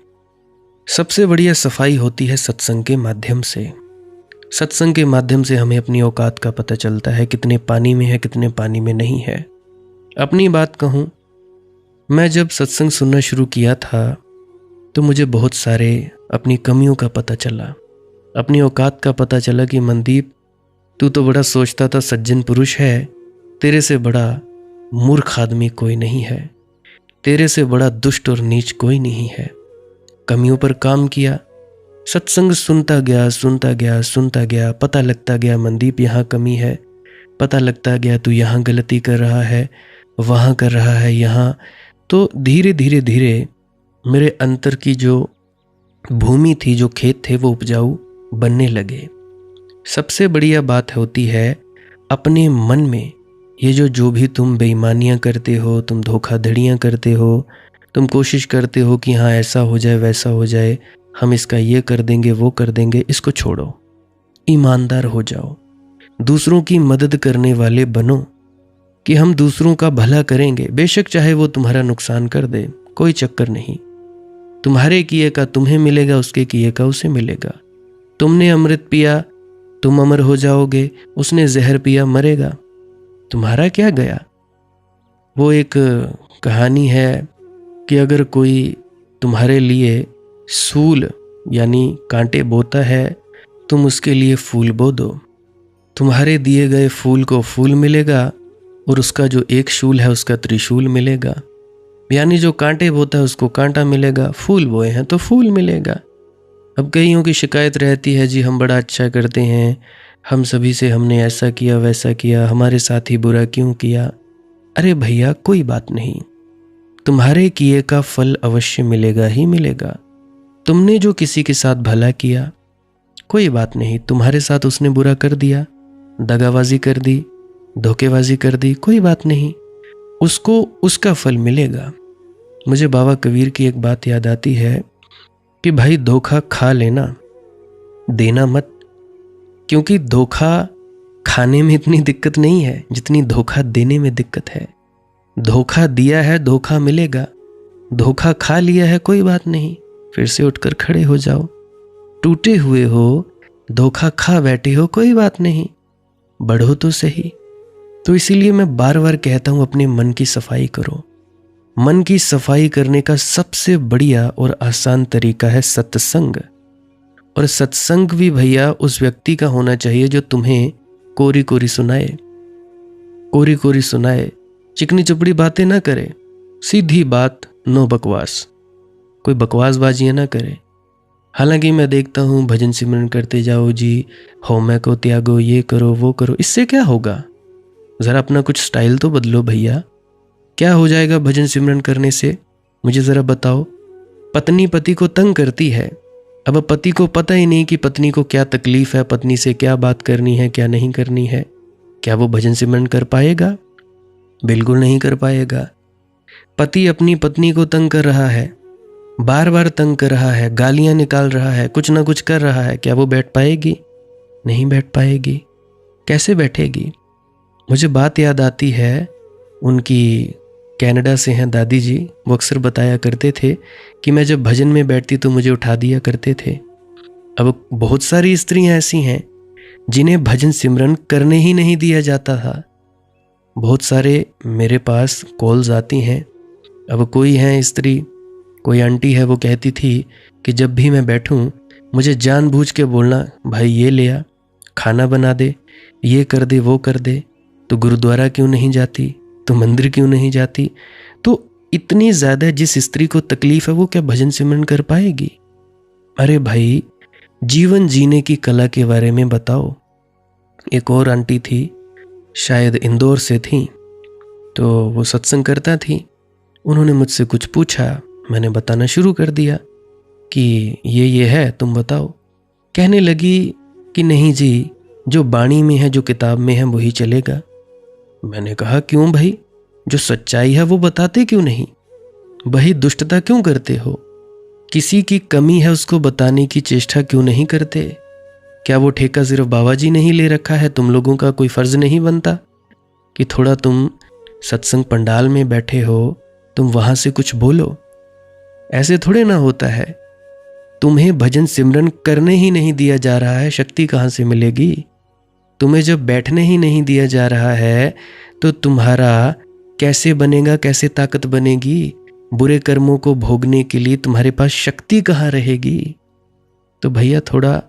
सबसे बढ़िया सफाई होती है सत्संग के माध्यम से। सत्संग के माध्यम से हमें अपनी औकात का पता चलता है, कितने पानी में है, कितने पानी में नहीं है। अपनी बात कहूँ, मैं जब सत्संग सुनना शुरू किया था तो मुझे बहुत सारे अपनी कमियों का पता चला, अपनी औकात का पता चला कि मनदीप तू तो बड़ा सोचता था सज्जन पुरुष है, तेरे से बड़ा मूर्ख आदमी कोई नहीं है, तेरे से बड़ा दुष्ट और नीच कोई नहीं है। कमियों पर काम किया, सत्संग सुनता गया सुनता गया सुनता गया, पता लगता गया मनदीप यहाँ कमी है, पता लगता गया तू यहाँ गलती कर रहा है, वहाँ कर रहा है, यहाँ। तो धीरे धीरे धीरे मेरे अंतर की जो भूमि थी, जो खेत थे, वो उपजाऊ बनने लगे। सबसे बढ़िया बात होती है अपने मन में ये जो भी तुम बेईमानियां करते हो, तुम धोखाधड़ियां करते हो, तुम कोशिश करते हो कि हाँ ऐसा हो जाए वैसा हो जाए, हम इसका ये कर देंगे वो कर देंगे, इसको छोड़ो, ईमानदार हो जाओ, दूसरों की मदद करने वाले बनो कि हम दूसरों का भला करेंगे। बेशक चाहे वो तुम्हारा नुकसान कर दे, कोई चक्कर नहीं, तुम्हारे किए का तुम्हें मिलेगा, उसके किए का उसे मिलेगा। तुमने अमृत पिया तुम अमर हो जाओगे, उसने जहर पिया मरेगा, तुम्हारा क्या गया। वो एक कहानी है कि अगर कोई तुम्हारे लिए सूल यानी कांटे बोता है, तुम उसके लिए फूल बो दो, तुम्हारे दिए गए फूल को फूल मिलेगा और उसका जो एक शूल है उसका त्रिशूल मिलेगा। यानी जो कांटे बोता है उसको कांटा मिलेगा, फूल बोए हैं तो फूल मिलेगा। अब कईयों की शिकायत रहती है, जी हम बड़ा अच्छा करते हैं, हम सभी से हमने ऐसा किया वैसा किया, हमारे साथ ही बुरा क्यों किया। अरे भैया कोई बात नहीं, तुम्हारे किए का फल अवश्य मिलेगा ही मिलेगा। तुमने जो किसी के साथ भला किया, कोई बात नहीं, तुम्हारे साथ उसने बुरा कर दिया, दगाबाजी कर दी, धोखेबाजी कर दी, कोई बात नहीं, उसको उसका फल मिलेगा। मुझे बाबा कबीर की एक बात याद आती है कि भाई धोखा खा लेना, देना मत, क्योंकि धोखा खाने में इतनी दिक्कत नहीं है जितनी धोखा देने में दिक्कत है। धोखा दिया है, धोखा मिलेगा। धोखा खा लिया है, कोई बात नहीं, फिर से उठकर खड़े हो जाओ। टूटे हुए हो, धोखा खा बैठे हो, कोई बात नहीं, बढ़ो तो सही। तो इसीलिए मैं बार बार कहता हूं, अपने मन की सफाई करो। मन की सफाई करने का सबसे बढ़िया और आसान तरीका है सत्संग। और सत्संग भी भैया उस व्यक्ति का होना चाहिए जो तुम्हें कोरी कोरी सुनाए, कोरी कोरी सुनाए, चिकनी चुपड़ी बातें ना करे, सीधी बात, नो बकवास, कोई बकवासबाजी ना करे। हालांकि मैं देखता हूँ भजन सिमरन करते जाओ जी, होमै को त्यागो, ये करो वो करो, इससे क्या होगा? ज़रा अपना कुछ स्टाइल तो बदलो भैया। क्या हो जाएगा भजन सिमरन करने से, मुझे ज़रा बताओ। पत्नी पति को तंग करती है, अब पति को पता ही नहीं कि पत्नी को क्या तकलीफ है, पत्नी से क्या बात करनी है, क्या नहीं करनी है। क्या वो भजन सिमरन कर पाएगा? बिल्कुल नहीं कर पाएगा। पति अपनी पत्नी को तंग कर रहा है, बार बार तंग कर रहा है, गालियां निकाल रहा है, कुछ ना कुछ कर रहा है, क्या वो बैठ पाएगी? नहीं बैठ पाएगी। कैसे बैठेगी? मुझे बात याद आती है, उनकी कनाडा से हैं दादी जी, वो अक्सर बताया करते थे कि मैं जब भजन में बैठती तो मुझे उठा दिया करते थे। अब बहुत सारी स्त्रियां ऐसी हैं जिन्हें भजन सिमरन करने ही नहीं दिया जाता था। बहुत सारे मेरे पास कॉल्स आती हैं। अब कोई है स्त्री, कोई आंटी है, वो कहती थी कि जब भी मैं बैठूं मुझे जानबूझ के बोलना, भाई ये ले आ, खाना बना दे, ये कर दे, वो कर दे, तो गुरुद्वारा क्यों नहीं जाती, तो मंदिर क्यों नहीं जाती। तो इतनी ज़्यादा जिस स्त्री को तकलीफ है वो क्या भजन सिमरन कर पाएगी? अरे भाई, जीवन जीने की कला के बारे में बताओ। एक और आंटी थी, शायद इंदौर से थी, तो वो सत्संग करता थी। उन्होंने मुझसे कुछ पूछा, मैंने बताना शुरू कर दिया कि ये है, तुम बताओ। कहने लगी कि नहीं जी, जो बाणी में है, जो किताब में है, वही चलेगा। मैंने कहा क्यों भाई, जो सच्चाई है वो बताते क्यों नहीं? वही दुष्टता क्यों करते हो? किसी की कमी है उसको बताने की चेष्टा क्यों नहीं करते? क्या वो ठेका सिर्फ बाबा जी ने ही ले रखा है? तुम लोगों का कोई फर्ज नहीं बनता कि थोड़ा तुम सत्संग पंडाल में बैठे हो, तुम वहां से कुछ बोलो? ऐसे थोड़े ना होता है। तुम्हें भजन सिमरन करने ही नहीं दिया जा रहा है, शक्ति कहां से मिलेगी? तुम्हें जब बैठने ही नहीं दिया जा रहा है तो तुम्हारा कैसे बनेगा, कैसे ताकत बनेगी? बुरे कर्मों को भोगने के लिए तुम्हारे पास शक्ति कहाँ रहेगी? तो भैया थोड़ा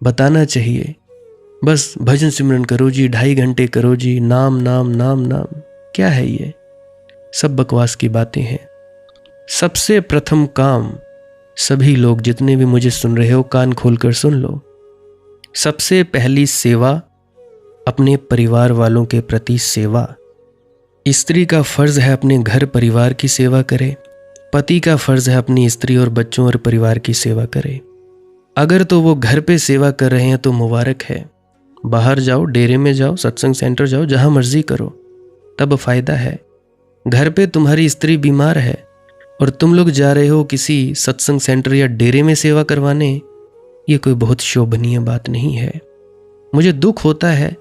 बताना चाहिए। बस भजन सिमरन करो जी, 2.5 घंटे करो जी, नाम नाम नाम नाम, क्या है ये? सब बकवास की बातें हैं। सबसे प्रथम काम, सभी लोग जितने भी मुझे सुन रहे हो, कान खोलकर सुन लो। सबसे पहली सेवा, अपने परिवार वालों के प्रति सेवा। स्त्री का फर्ज है अपने घर परिवार की सेवा करे, पति का फर्ज है अपनी स्त्री और बच्चों और परिवार की सेवा करे। अगर तो वो घर पे सेवा कर रहे हैं तो मुबारक है। बाहर जाओ, डेरे में जाओ, सत्संग सेंटर जाओ, जहां मर्जी करो, तब फायदा है। घर पे तुम्हारी स्त्री बीमार है और तुम लोग जा रहे हो किसी सत्संग सेंटर या डेरे में सेवा करवाने, ये कोई बहुत शोभनीय बात नहीं है। मुझे दुख होता है,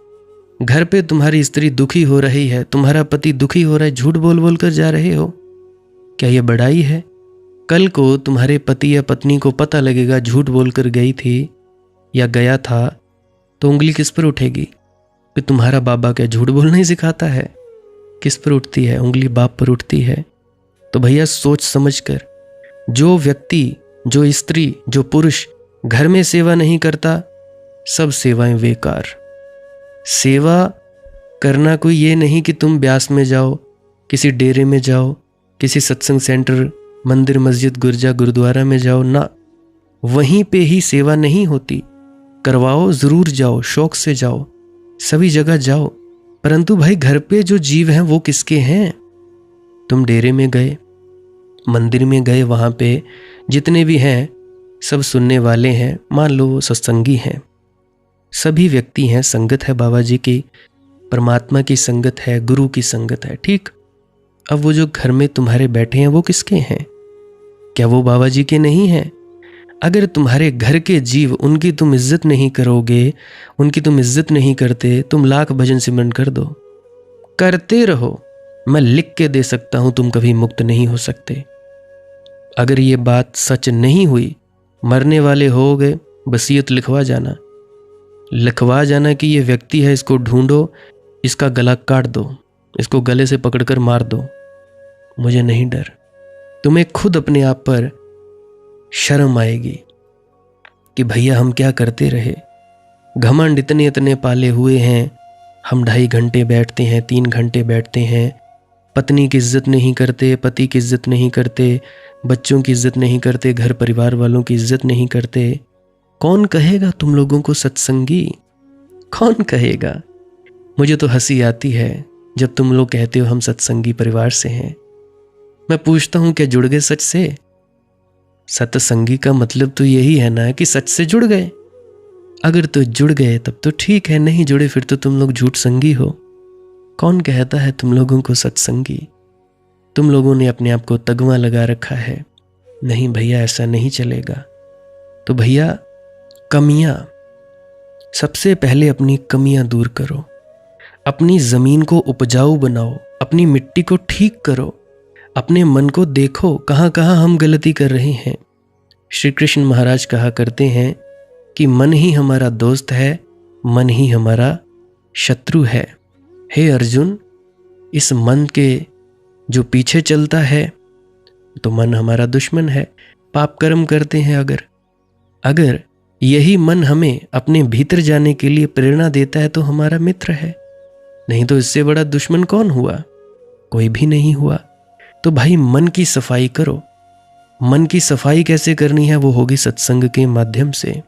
घर पे तुम्हारी स्त्री दुखी हो रही है, तुम्हारा पति दुखी हो रहा है, झूठ बोल बोल कर जा रहे हो, क्या यह बड़ाई है? कल को तुम्हारे पति या पत्नी को पता लगेगा झूठ बोलकर गई थी या गया था, तो उंगली किस पर उठेगी? कि तुम्हारा बाबा क्या झूठ बोलना ही सिखाता है? किस पर उठती है? उंगली बाप पर उठती है। तो भैया सोच समझ कर, जो व्यक्ति, जो स्त्री, जो पुरुष घर में सेवा नहीं करता, सब सेवाएं बेकार। सेवा करना कोई ये नहीं कि तुम ब्यास में जाओ, किसी डेरे में जाओ, किसी सत्संग सेंटर, मंदिर, मस्जिद, गिरजा, गुरुद्वारा में जाओ ना, वहीं पे ही सेवा नहीं होती। करवाओ, जरूर जाओ, शौक से जाओ, सभी जगह जाओ, परंतु भाई घर पे जो जीव हैं वो किसके हैं? तुम डेरे में गए, मंदिर में गए, वहां पे जितने भी हैं सब सुनने वाले हैं, मान लो वो सत्संगी हैं, सभी व्यक्ति हैं, संगत है बाबा जी की, परमात्मा की संगत है, गुरु की संगत है, ठीक। अब वो जो घर में तुम्हारे बैठे हैं वो किसके हैं? क्या वो बाबा जी के नहीं हैं? अगर तुम्हारे घर के जीव, उनकी तुम इज्जत नहीं करोगे, उनकी तुम इज्जत नहीं करते, तुम लाख भजन सिमरन कर दो, करते रहो, मैं लिख के दे सकता हूं, तुम कभी मुक्त नहीं हो सकते। अगर ये बात सच नहीं हुई, मरने वाले हो गए, वसीयत लिखवा जाना कि ये व्यक्ति है, इसको ढूंढो, इसका गला काट दो, इसको गले से पकड़कर मार दो। मुझे नहीं डर। तुम्हें खुद अपने आप पर शर्म आएगी कि भैया हम क्या करते रहे। घमंड इतने इतने पाले हुए हैं, हम 2.5 घंटे बैठते हैं, 3 घंटे बैठते हैं, पत्नी की इज्जत नहीं करते, पति की इज्जत नहीं करते, बच्चों की इज्जत नहीं करते, घर परिवार वालों की इज्जत नहीं करते। कौन कहेगा तुम लोगों को सत्संगी? कौन कहेगा? मुझे तो हंसी आती है जब तुम लोग कहते हो हम सत्संगी परिवार से हैं। मैं पूछता हूं क्या जुड़ गए सच से? सत्संगी का मतलब तो यही है ना कि सच से जुड़ गए। अगर तो जुड़ गए तब तो ठीक है, नहीं जुड़े फिर तो तुम लोग झूठ संगी हो। कौन कहता है तुम लोगों को सत्संगी? तुम लोगों ने अपने आप को तगमा लगा रखा है। नहीं भैया, ऐसा नहीं चलेगा। तो भैया कमियां, सबसे पहले अपनी कमियां दूर करो, अपनी जमीन को उपजाऊ बनाओ, अपनी मिट्टी को ठीक करो, अपने मन को देखो कहां कहां हम गलती कर रहे हैं। श्री कृष्ण महाराज कहा करते हैं कि मन ही हमारा दोस्त है, मन ही हमारा शत्रु है। हे अर्जुन, इस मन के जो पीछे चलता है तो मन हमारा दुश्मन है। पाप कर्म करते हैं अगर यही मन हमें अपने भीतर जाने के लिए प्रेरणा देता है तो हमारा मित्र है, नहीं तो इससे बड़ा दुश्मन कौन हुआ? कोई भी नहीं हुआ। तो भाई मन की सफाई करो। मन की सफाई कैसे करनी है? वो होगी सत्संग के माध्यम से।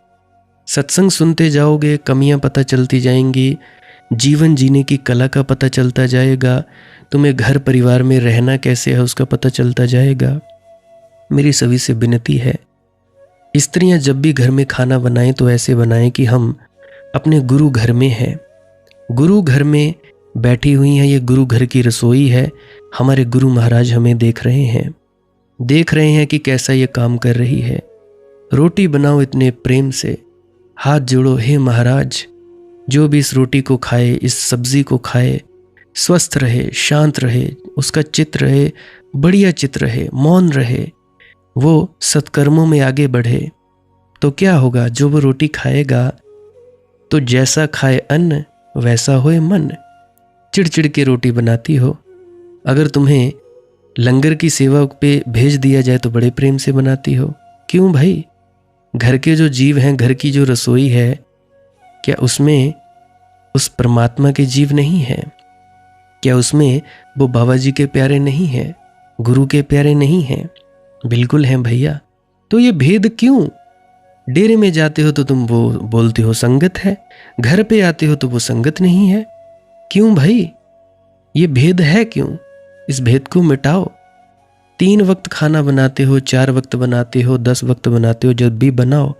सत्संग सुनते जाओगे, कमियां पता चलती जाएंगी, जीवन जीने की कला का पता चलता जाएगा, तुम्हें घर परिवार में रहना कैसे है उसका पता चलता जाएगा। मेरी सभी से विनती है, स्त्रियां जब भी घर में खाना बनाएं तो ऐसे बनाएं कि हम अपने गुरु घर में हैं, गुरु घर में बैठी हुई हैं, ये गुरु घर की रसोई है, हमारे गुरु महाराज हमें देख रहे हैं कि कैसा ये काम कर रही है। रोटी बनाओ इतने प्रेम से, हाथ जोड़ो, हे महाराज जो भी इस रोटी को खाए, इस सब्जी को खाए, स्वस्थ रहे, शांत रहे, उसका चित्त रहे, बढ़िया चित्त रहे, मौन रहे, वो सत्कर्मों में आगे बढ़े। तो क्या होगा? जो वो रोटी खाएगा तो जैसा खाए अन्न वैसा होए मन। चिड़चिड़ के रोटी बनाती हो, अगर तुम्हें लंगर की सेवा पे भेज दिया जाए तो बड़े प्रेम से बनाती हो। क्यों भाई? घर के जो जीव हैं, घर की जो रसोई है, क्या उसमें उस परमात्मा के जीव नहीं है? क्या उसमें वो बाबा जी के प्यारे नहीं हैं, गुरु के प्यारे नहीं हैं? बिल्कुल हैं भैया। तो ये भेद क्यों? डेरे में जाते हो तो तुम वो बोलते हो संगत है, घर पे आते हो तो वो संगत नहीं है। क्यों भाई? ये भेद है क्यों? इस भेद को मिटाओ। 3 वक्त खाना बनाते हो, 4 वक्त बनाते हो, 10 वक्त बनाते हो, जब भी बनाओ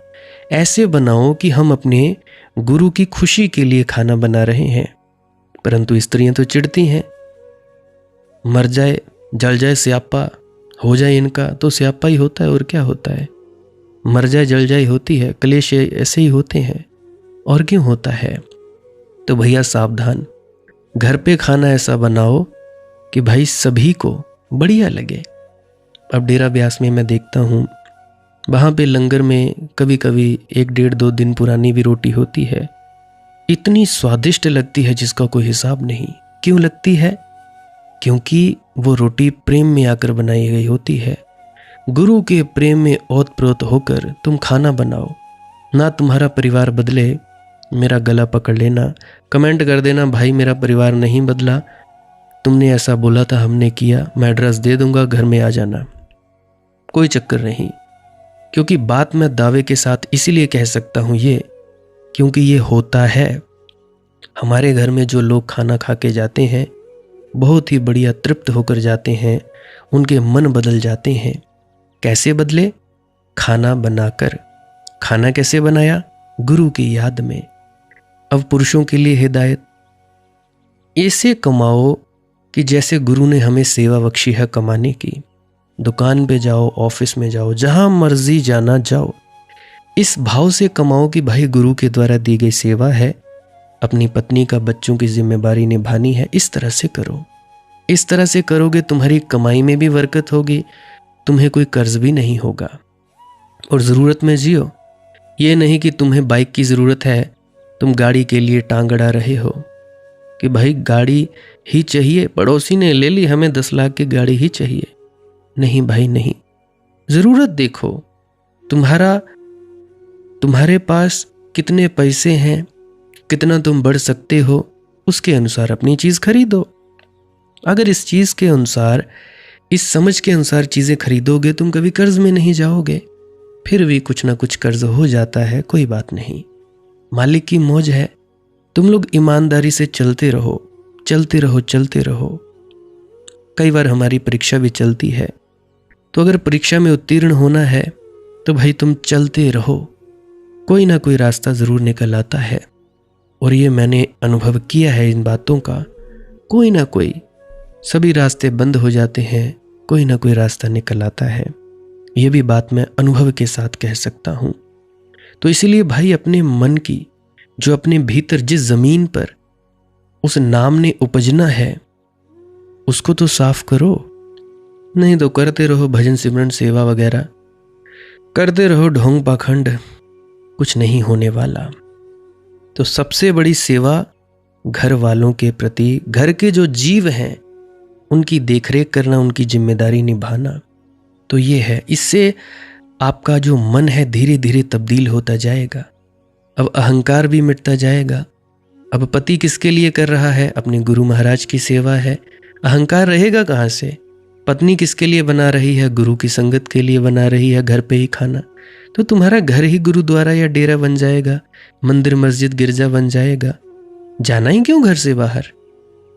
ऐसे बनाओ कि हम अपने गुरु की खुशी के लिए खाना बना रहे हैं। परंतु स्त्रियां तो चिढ़ती हैं, मर जाए, जल जाए, स्यापा हो जाए इनका, तो स्यापा ही होता है और क्या होता है? मर जाए जल जाए होती है, क्लेश ऐसे ही होते हैं, और क्यों होता है? तो भैया सावधान, घर पे खाना ऐसा बनाओ कि भाई सभी को बढ़िया लगे। अब डेरा ब्यास में मैं देखता हूँ, वहाँ पे लंगर में कभी कभी 1-1.5-2 दिन पुरानी भी रोटी होती है, इतनी स्वादिष्ट लगती है जिसका कोई हिसाब नहीं। क्यों लगती है? क्योंकि वो रोटी प्रेम में आकर बनाई गई होती है। गुरु के प्रेम में ओतप्रोत होकर तुम खाना बनाओ। ना तुम्हारा परिवार बदले, मेरा गला पकड़ लेना, कमेंट कर देना भाई मेरा परिवार नहीं बदला, तुमने ऐसा बोला था हमने किया, मैं एड्रेस दे दूंगा, घर में आ जाना, कोई चक्कर नहीं। क्योंकि बात मैं दावे के साथ इसीलिए कह सकता हूँ ये, क्योंकि ये होता है। हमारे घर में जो लोग खाना खा के जाते हैं बहुत ही बढ़िया तृप्त होकर जाते हैं, उनके मन बदल जाते हैं। कैसे बदले? खाना बनाकर। खाना कैसे बनाया? गुरु की याद में। अब पुरुषों के लिए हिदायत, ऐसे कमाओ कि जैसे गुरु ने हमें सेवा बख्शी है कमाने की। दुकान पे जाओ, ऑफिस में जाओ, जहां मर्जी जाना जाओ, इस भाव से कमाओ कि भाई गुरु के द्वारा दी गई सेवा है, अपनी पत्नी का, बच्चों की जिम्मेदारी निभानी है। इस तरह से करो। इस तरह से करोगे तुम्हारी कमाई में भी बरकत होगी, तुम्हें कोई कर्ज भी नहीं होगा, और ज़रूरत में जियो। ये नहीं कि तुम्हें बाइक की ज़रूरत है, तुम गाड़ी के लिए टांग अड़ा रहे हो कि भाई गाड़ी ही चाहिए, पड़ोसी ने ले ली, हमें 10 लाख की गाड़ी ही चाहिए। नहीं भाई नहीं, ज़रूरत देखो तुम्हारे पास कितने पैसे हैं, कितना तुम बढ़ सकते हो, उसके अनुसार अपनी चीज़ खरीदो। अगर इस चीज़ के अनुसार, इस समझ के अनुसार चीज़ें खरीदोगे, तुम कभी कर्ज में नहीं जाओगे। फिर भी कुछ ना कुछ कर्ज हो जाता है, कोई बात नहीं, मालिक की मौज है। तुम लोग ईमानदारी से चलते रहो, चलते रहो, चलते रहो। कई बार हमारी परीक्षा भी चलती है, तो अगर परीक्षा में उत्तीर्ण होना है तो भाई तुम चलते रहो, कोई ना कोई रास्ता ज़रूर निकल आता है। और ये मैंने अनुभव किया है इन बातों का। कोई ना कोई, सभी रास्ते बंद हो जाते हैं, कोई ना कोई रास्ता निकल आता है। ये भी बात मैं अनुभव के साथ कह सकता हूँ। तो इसीलिए भाई अपने मन की, जो अपने भीतर जिस ज़मीन पर उस नाम ने उपजना है, उसको तो साफ करो। नहीं तो करते रहो भजन सिमरन सेवा वगैरह, करते रहो ढोंग पाखंड, कुछ नहीं होने वाला। तो सबसे बड़ी सेवा घर वालों के प्रति, घर के जो जीव हैं उनकी देखरेख करना, उनकी जिम्मेदारी निभाना, तो ये है। इससे आपका जो मन है धीरे धीरे तब्दील होता जाएगा। अब अहंकार भी मिटता जाएगा। अब पति किसके लिए कर रहा है? अपने गुरु महाराज की सेवा है, अहंकार रहेगा कहाँ से? पत्नी किसके लिए बना रही है? गुरु की संगत के लिए बना रही है, घर पे ही खाना। तो तुम्हारा घर ही गुरुद्वारा या डेरा बन जाएगा, मंदिर मस्जिद गिरजा बन जाएगा। जाना ही क्यों घर से बाहर?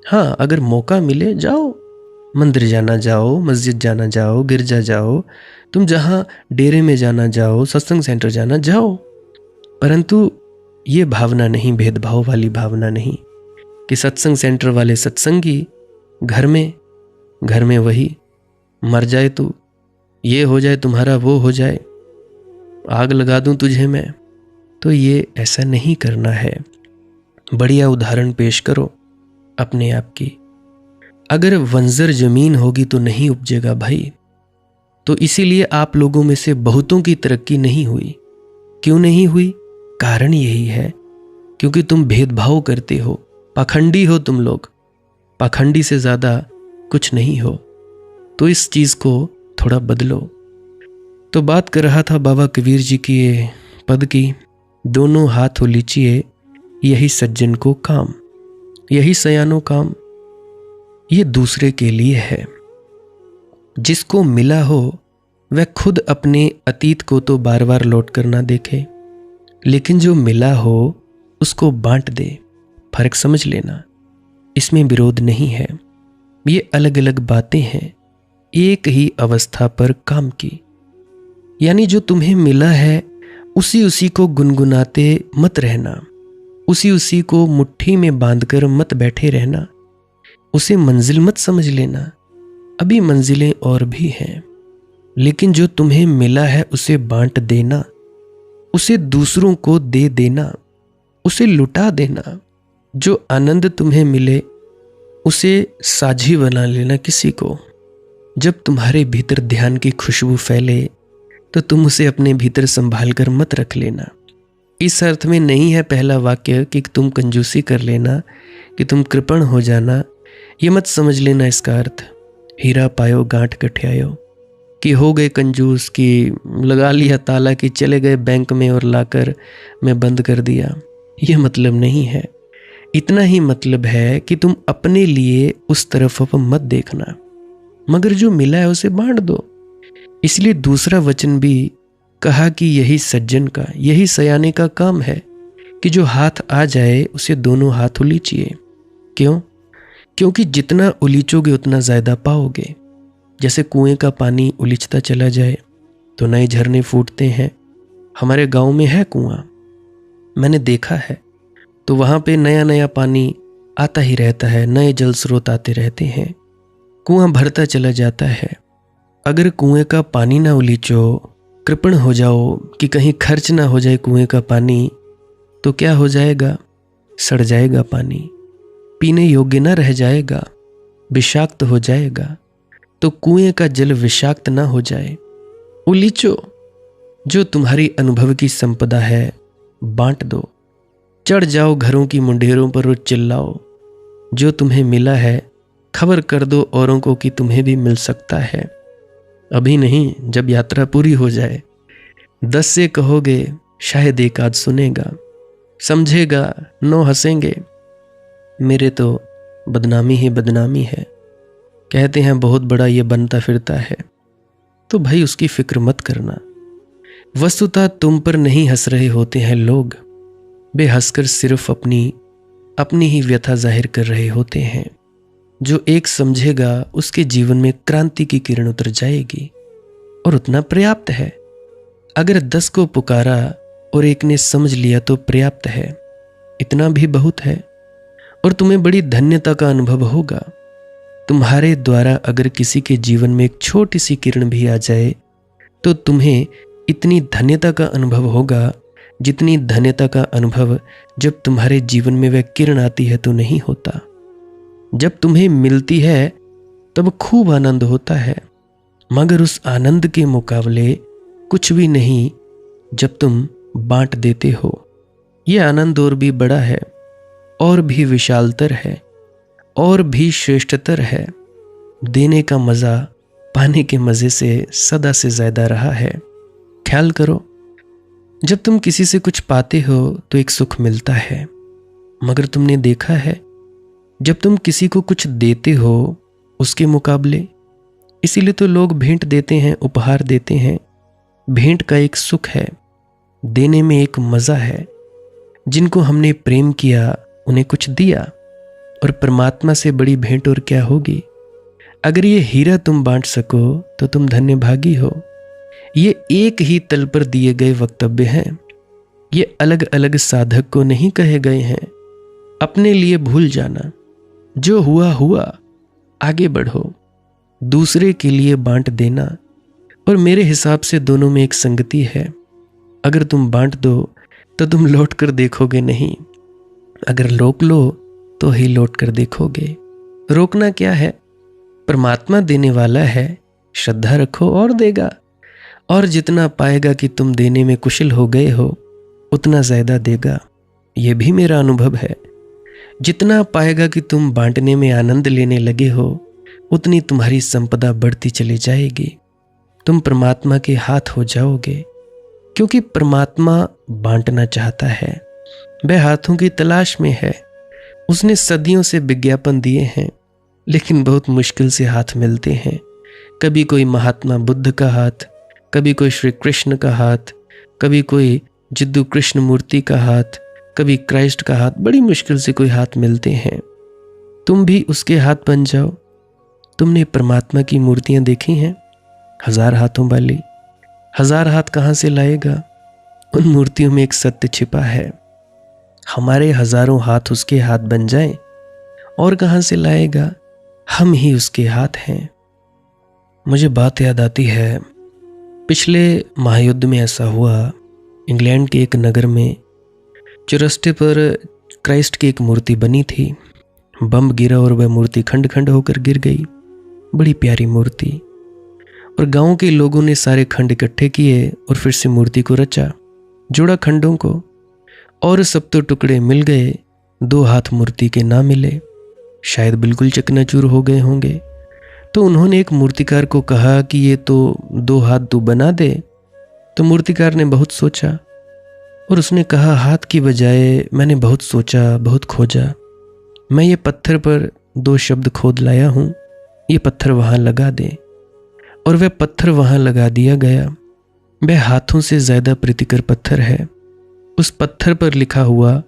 हाँ, अगर मौका मिले जाओ, मंदिर जाना जाओ, मस्जिद जाना जाओ, गिरजा जाओ, तुम जहाँ डेरे में जाना जाओ, सत्संग सेंटर जाना जाओ। परंतु ये भावना नहीं, भेदभाव वाली भावना नहीं कि सत्संग सेंटर वाले सत्संगी, घर में वही, मर जाए तू, ये हो जाए तुम्हारा, वो हो जाए, आग लगा दूं तुझे मैं। तो ये ऐसा नहीं करना है। बढ़िया उदाहरण पेश करो अपने आप की। अगर बंजर जमीन होगी तो नहीं उपजेगा भाई। तो इसीलिए आप लोगों में से बहुतों की तरक्की नहीं हुई। क्यों नहीं हुई? कारण यही है क्योंकि तुम भेदभाव करते हो, पाखंडी हो तुम लोग। पाखंडी से ज़्यादा कुछ नहीं हो। तो इस चीज़ को थोड़ा बदलो। तो बात कर रहा था बाबा कबीर जी की ये पद की, दोनों हाथ हो लीचिए यही सज्जन को काम, यही सयानो काम। ये दूसरे के लिए है। जिसको मिला हो वह खुद अपने अतीत को तो बार बार लौट कर ना देखे, लेकिन जो मिला हो उसको बांट दे। फर्क समझ लेना, इसमें विरोध नहीं है। ये अलग अलग बातें हैं, एक ही अवस्था पर काम की। यानी जो तुम्हें मिला है उसी को गुनगुनाते मत रहना, उसी को मुट्ठी में बांधकर मत बैठे रहना, उसे मंजिल मत समझ लेना। अभी मंजिलें और भी हैं, लेकिन जो तुम्हें मिला है उसे बांट देना, उसे दूसरों को दे देना, उसे लुटा देना। जो आनंद तुम्हें मिले उसे साझी बना लेना किसी को। जब तुम्हारे भीतर ध्यान की खुशबू फैले तो तुम उसे अपने भीतर संभाल कर मत रख लेना। इस अर्थ में नहीं है पहला वाक्य कि तुम कंजूसी कर लेना, कि तुम कृपण हो जाना। ये मत समझ लेना इसका अर्थ हीरा पायो गांठ गठियायो, कि हो गए कंजूस, कि लगा लिया ताला, कि चले गए बैंक में और लाकर मैं बंद कर दिया। ये मतलब नहीं है। इतना ही मतलब है कि तुम अपने लिए उस तरफ अब मत देखना, मगर जो मिला है उसे बांट दो। इसलिए दूसरा वचन भी कहा कि यही सज्जन का, यही सयाने का काम है कि जो हाथ आ जाए उसे दोनों हाथ उलीचिए। क्यों? क्योंकि जितना उलीचोगे उतना ज़्यादा पाओगे। जैसे कुएं का पानी उलीचता चला जाए, तो नए झरने फूटते हैं। हमारे गांव में है कुआं, मैंने देखा है, तो वहां पे नया नया पानी आता ही रहता है, नए जल स्रोत आते रहते हैं, कुआं भरता चला जाता है। अगर कुएं का पानी ना उलीचो, कृपण हो जाओ कि कहीं खर्च ना हो जाए कुएं का पानी, तो क्या हो जाएगा? सड़ जाएगा पानी, पीने योग्य न रह जाएगा, विषाक्त हो जाएगा। तो कुएं का जल विषाक्त ना हो जाए, उलीचो। जो तुम्हारी अनुभव की संपदा है बांट दो। चढ़ जाओ घरों की मुंडेरों पर और चिल्लाओ। जो तुम्हें मिला है खबर कर दो औरों को कि तुम्हें भी मिल सकता है। अभी नहीं, जब यात्रा पूरी हो जाए। 10 से कहोगे, शायद एक आध सुनेगा, समझेगा, 9 हंसेंगे। मेरे तो बदनामी ही बदनामी है। कहते हैं बहुत बड़ा ये बनता फिरता है, तो भाई उसकी फिक्र मत करना। वस्तुतः तुम पर नहीं हंस रहे होते हैं लोग, वे हंसकर सिर्फ अपनी ही व्यथा जाहिर कर रहे होते हैं। जो एक समझेगा उसके जीवन में क्रांति की किरण उतर जाएगी, और उतना पर्याप्त है। अगर 10 को पुकारा और एक ने समझ लिया तो पर्याप्त है, इतना भी बहुत है। और तुम्हें बड़ी धन्यता का अनुभव होगा। तुम्हारे द्वारा अगर किसी के जीवन में एक छोटी सी किरण भी आ जाए, तो तुम्हें इतनी धन्यता का अनुभव होगा जितनी धन्यता का अनुभव जब तुम्हारे जीवन में वह किरण आती है तो नहीं होता। जब तुम्हें मिलती है तब खूब आनंद होता है, मगर उस आनंद के मुकाबले कुछ भी नहीं जब तुम बांट देते हो। यह आनंद और भी बड़ा है, और भी विशालतर है, और भी श्रेष्ठतर है। देने का मजा पाने के मजे से सदा से ज्यादा रहा है। ख्याल करो, जब तुम किसी से कुछ पाते हो तो एक सुख मिलता है, मगर तुमने देखा है जब तुम किसी को कुछ देते हो उसके मुकाबले, इसीलिए तो लोग भेंट देते हैं, उपहार देते हैं। भेंट का एक सुख है, देने में एक मजा है। जिनको हमने प्रेम किया उन्हें कुछ दिया, और परमात्मा से बड़ी भेंट और क्या होगी। अगर ये हीरा तुम बांट सको तो तुम धन्य भागी हो। ये एक ही तल पर दिए गए वक्तव्य हैं, ये अलग अलग साधक को नहीं कहे गए हैं। अपने लिए भूल जाना, जो हुआ हुआ, आगे बढ़ो। दूसरे के लिए बांट देना, और मेरे हिसाब से दोनों में एक संगति है। अगर तुम बांट दो तो तुम लौट कर देखोगे नहीं, अगर रोक लो तो ही लौट कर देखोगे। रोकना क्या है? परमात्मा देने वाला है, श्रद्धा रखो और देगा। और जितना पाएगा कि तुम देने में कुशल हो गए हो उतना ज्यादा देगा। यह भी मेरा अनुभव है। जितना पाएगा कि तुम बांटने में आनंद लेने लगे हो उतनी तुम्हारी संपदा बढ़ती चली जाएगी। तुम परमात्मा के हाथ हो जाओगे, क्योंकि परमात्मा बांटना चाहता है। वह हाथों की तलाश में है। उसने सदियों से विज्ञापन दिए हैं, लेकिन बहुत मुश्किल से हाथ मिलते हैं। कभी कोई महात्मा बुद्ध का हाथ, कभी कोई श्री कृष्ण का हाथ, कभी कोई जिद्दू कृष्ण मूर्ति का हाथ, कभी क्राइस्ट का हाथ। बड़ी मुश्किल से कोई हाथ मिलते हैं। तुम भी उसके हाथ बन जाओ। तुमने परमात्मा की मूर्तियां देखी हैं, 1000 हाथों वाली। 1000 हाथ कहाँ से लाएगा? उन मूर्तियों में एक सत्य छिपा है। हमारे हजारों हाथ उसके हाथ बन जाएं, और कहाँ से लाएगा? हम ही उसके हाथ हैं। मुझे बात याद आती है, पिछले महायुद्ध में ऐसा हुआ। इंग्लैंड के एक नगर में चौरस्ते पर क्राइस्ट की एक मूर्ति बनी थी। बम गिरा और वह मूर्ति खंड खंड होकर गिर गई। बड़ी प्यारी मूर्ति। और गांव के लोगों ने सारे खंड इकट्ठे किए और फिर से मूर्ति को रचा, जोड़ा खंडों को, और सब तो टुकड़े मिल गए। 2 हाथ मूर्ति के ना मिले, शायद बिल्कुल चकनाचूर हो गए होंगे। तो उन्होंने एक मूर्तिकार को कहा कि ये तो 2 हाथ तू बना दे। तो मूर्तिकार ने बहुत सोचा और उसने कहा, हाथ की बजाय मैंने बहुत सोचा, बहुत खोजा। मैं ये पत्थर पर 2 शब्द खोद लाया हूं, ये पत्थर वहां लगा दे। और वह पत्थर वहां लगा दिया गया। वह हाथों से ज्यादा प्रीतिकर पत्थर है। उस पत्थर पर लिखा हुआ,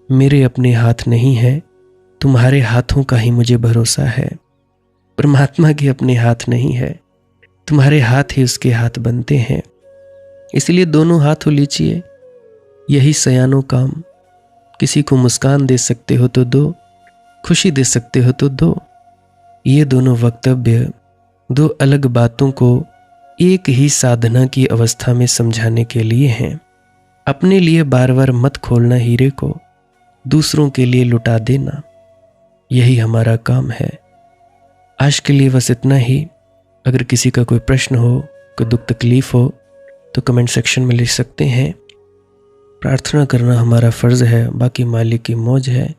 मेरे अपने हाथ नहीं है, तुम्हारे हाथों का ही मुझे भरोसा है। परमात्मा के अपने हाथ नहीं है, तुम्हारे हाथ ही उसके हाथ बनते हैं, इसलिए दोनों हाथों लीजिए, यही सयानो काम। किसी को मुस्कान दे सकते हो तो दो, खुशी दे सकते हो तो दो। ये दोनों वक्तव्य दो अलग बातों को एक ही साधना की अवस्था में समझाने के लिए हैं। अपने लिए बार बार मत खोलना हीरे को, दूसरों के लिए लुटा देना, यही हमारा काम है। आज के लिए बस इतना ही। अगर किसी का कोई प्रश्न हो, कोई दुख तकलीफ हो तो कमेंट सेक्शन में लिख सकते हैं। प्रार्थना करना हमारा फ़र्ज़ है, बाकी मालिक की मौज है।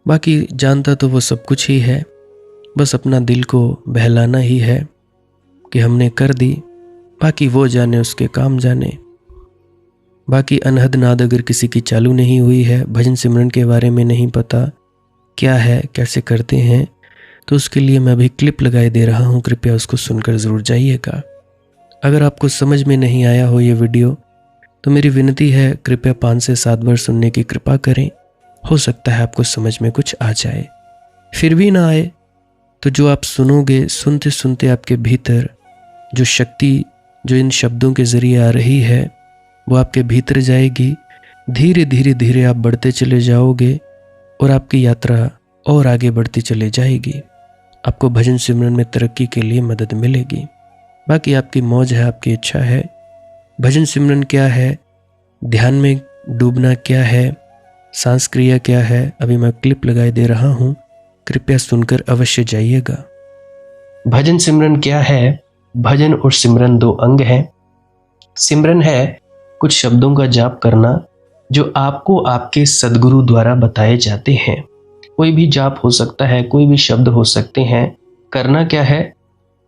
बाकी जानता तो वो सब कुछ ही है, बस अपना दिल को बहलाना ही है कि हमने कर दी, बाकी वो जाने, उसके काम जाने। बाकी अनहद नाद अगर किसी की चालू नहीं हुई है, भजन सिमरन के बारे में नहीं पता क्या है, कैसे करते हैं, तो उसके लिए मैं अभी क्लिप लगाए दे रहा हूँ, कृपया उसको सुनकर ज़रूर जाइएगा। अगर आपको समझ में नहीं आया हो ये वीडियो तो मेरी विनती है, कृपया 5 से 7 बार सुनने की कृपा करें। हो सकता है आपको समझ में कुछ आ जाए। फिर भी ना आए तो जो आप सुनोगे, सुनते सुनते आपके भीतर जो शक्ति जो इन शब्दों के ज़रिए आ रही है वो आपके भीतर जाएगी। धीरे धीरे धीरे आप बढ़ते चले जाओगे और आपकी यात्रा और आगे बढ़ती चली जाएगी। आपको भजन सिमरन में तरक्की के लिए मदद मिलेगी। बाकी आपकी मौज है, आपकी इच्छा है। भजन सिमरन क्या है, ध्यान में डूबना क्या है, सांस क्रिया क्या है, अभी मैं क्लिप लगाए दे रहा हूँ, कृपया सुनकर अवश्य जाइएगा। भजन सिमरन क्या है? भजन और सिमरन 2 अंग हैं। सिमरन है कुछ शब्दों का जाप करना जो आपको आपके सद्गुरु द्वारा बताए जाते हैं। कोई भी जाप हो सकता है, कोई भी शब्द हो सकते हैं। करना क्या है?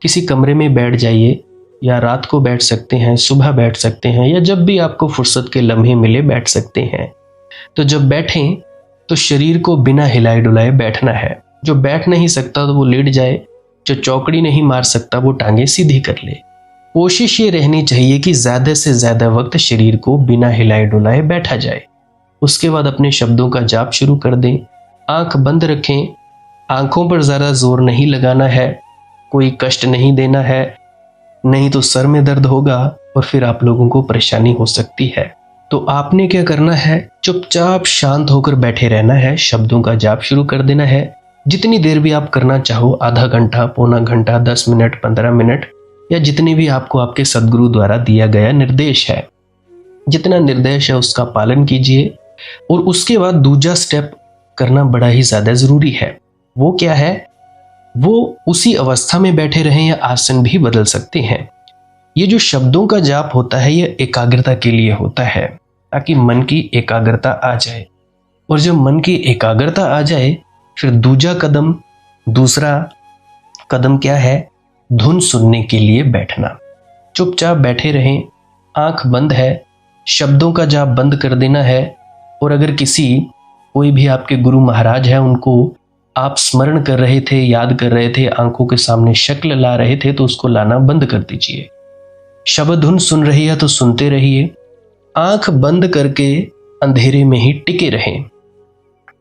किसी कमरे में बैठ जाइए, या रात को बैठ सकते हैं, सुबह बैठ सकते हैं, या जब भी आपको फुर्सत के लम्हे मिले बैठ सकते हैं। तो जब बैठें तो शरीर को बिना हिलाए डुलाए बैठना है। जो बैठ नहीं सकता तो वो लेट जाए, जो चौकड़ी नहीं मार सकता वो टांगे सीधी कर ले। कोशिश ये रहनी चाहिए कि ज़्यादा से ज़्यादा वक्त शरीर को बिना हिलाए डुलाए बैठा जाए। उसके बाद अपने शब्दों का जाप शुरू कर दें। आंख बंद रखें, आंखों पर ज़्यादा जोर नहीं लगाना है, कोई कष्ट नहीं देना है, नहीं तो सर में दर्द होगा और फिर आप लोगों को परेशानी हो सकती है। तो आपने क्या करना है? चुपचाप शांत होकर बैठे रहना है, शब्दों का जाप शुरू कर देना है। जितनी देर भी आप करना चाहो, आधा घंटा, पौना घंटा, 10 मिनट, 15 मिनट, या जितने भी आपको आपके सद्गुरु द्वारा दिया गया निर्देश है, जितना निर्देश है उसका पालन कीजिए। और उसके बाद दूसरा स्टेप करना बड़ा ही ज़्यादा ज़रूरी है। वो क्या है? वो उसी अवस्था में बैठे रहें या आसन भी बदल सकते हैं। ये जो शब्दों का जाप होता है ये एकाग्रता के लिए होता है, ताकि मन की एकाग्रता आ जाए। और जब मन की एकाग्रता आ जाए फिर दूसरा कदम क्या है? धुन सुनने के लिए बैठना। चुपचाप बैठे रहें, आंख बंद है, शब्दों का जाप बंद कर देना है। और अगर कोई भी आपके गुरु महाराज है, उनको आप स्मरण कर रहे थे, याद कर रहे थे, आंखों के सामने शक्ल ला रहे थे, तो उसको लाना बंद कर दीजिए। शब्द धुन सुन रही है तो सुनते रहिए। आंख बंद करके अंधेरे में ही टिके रहें।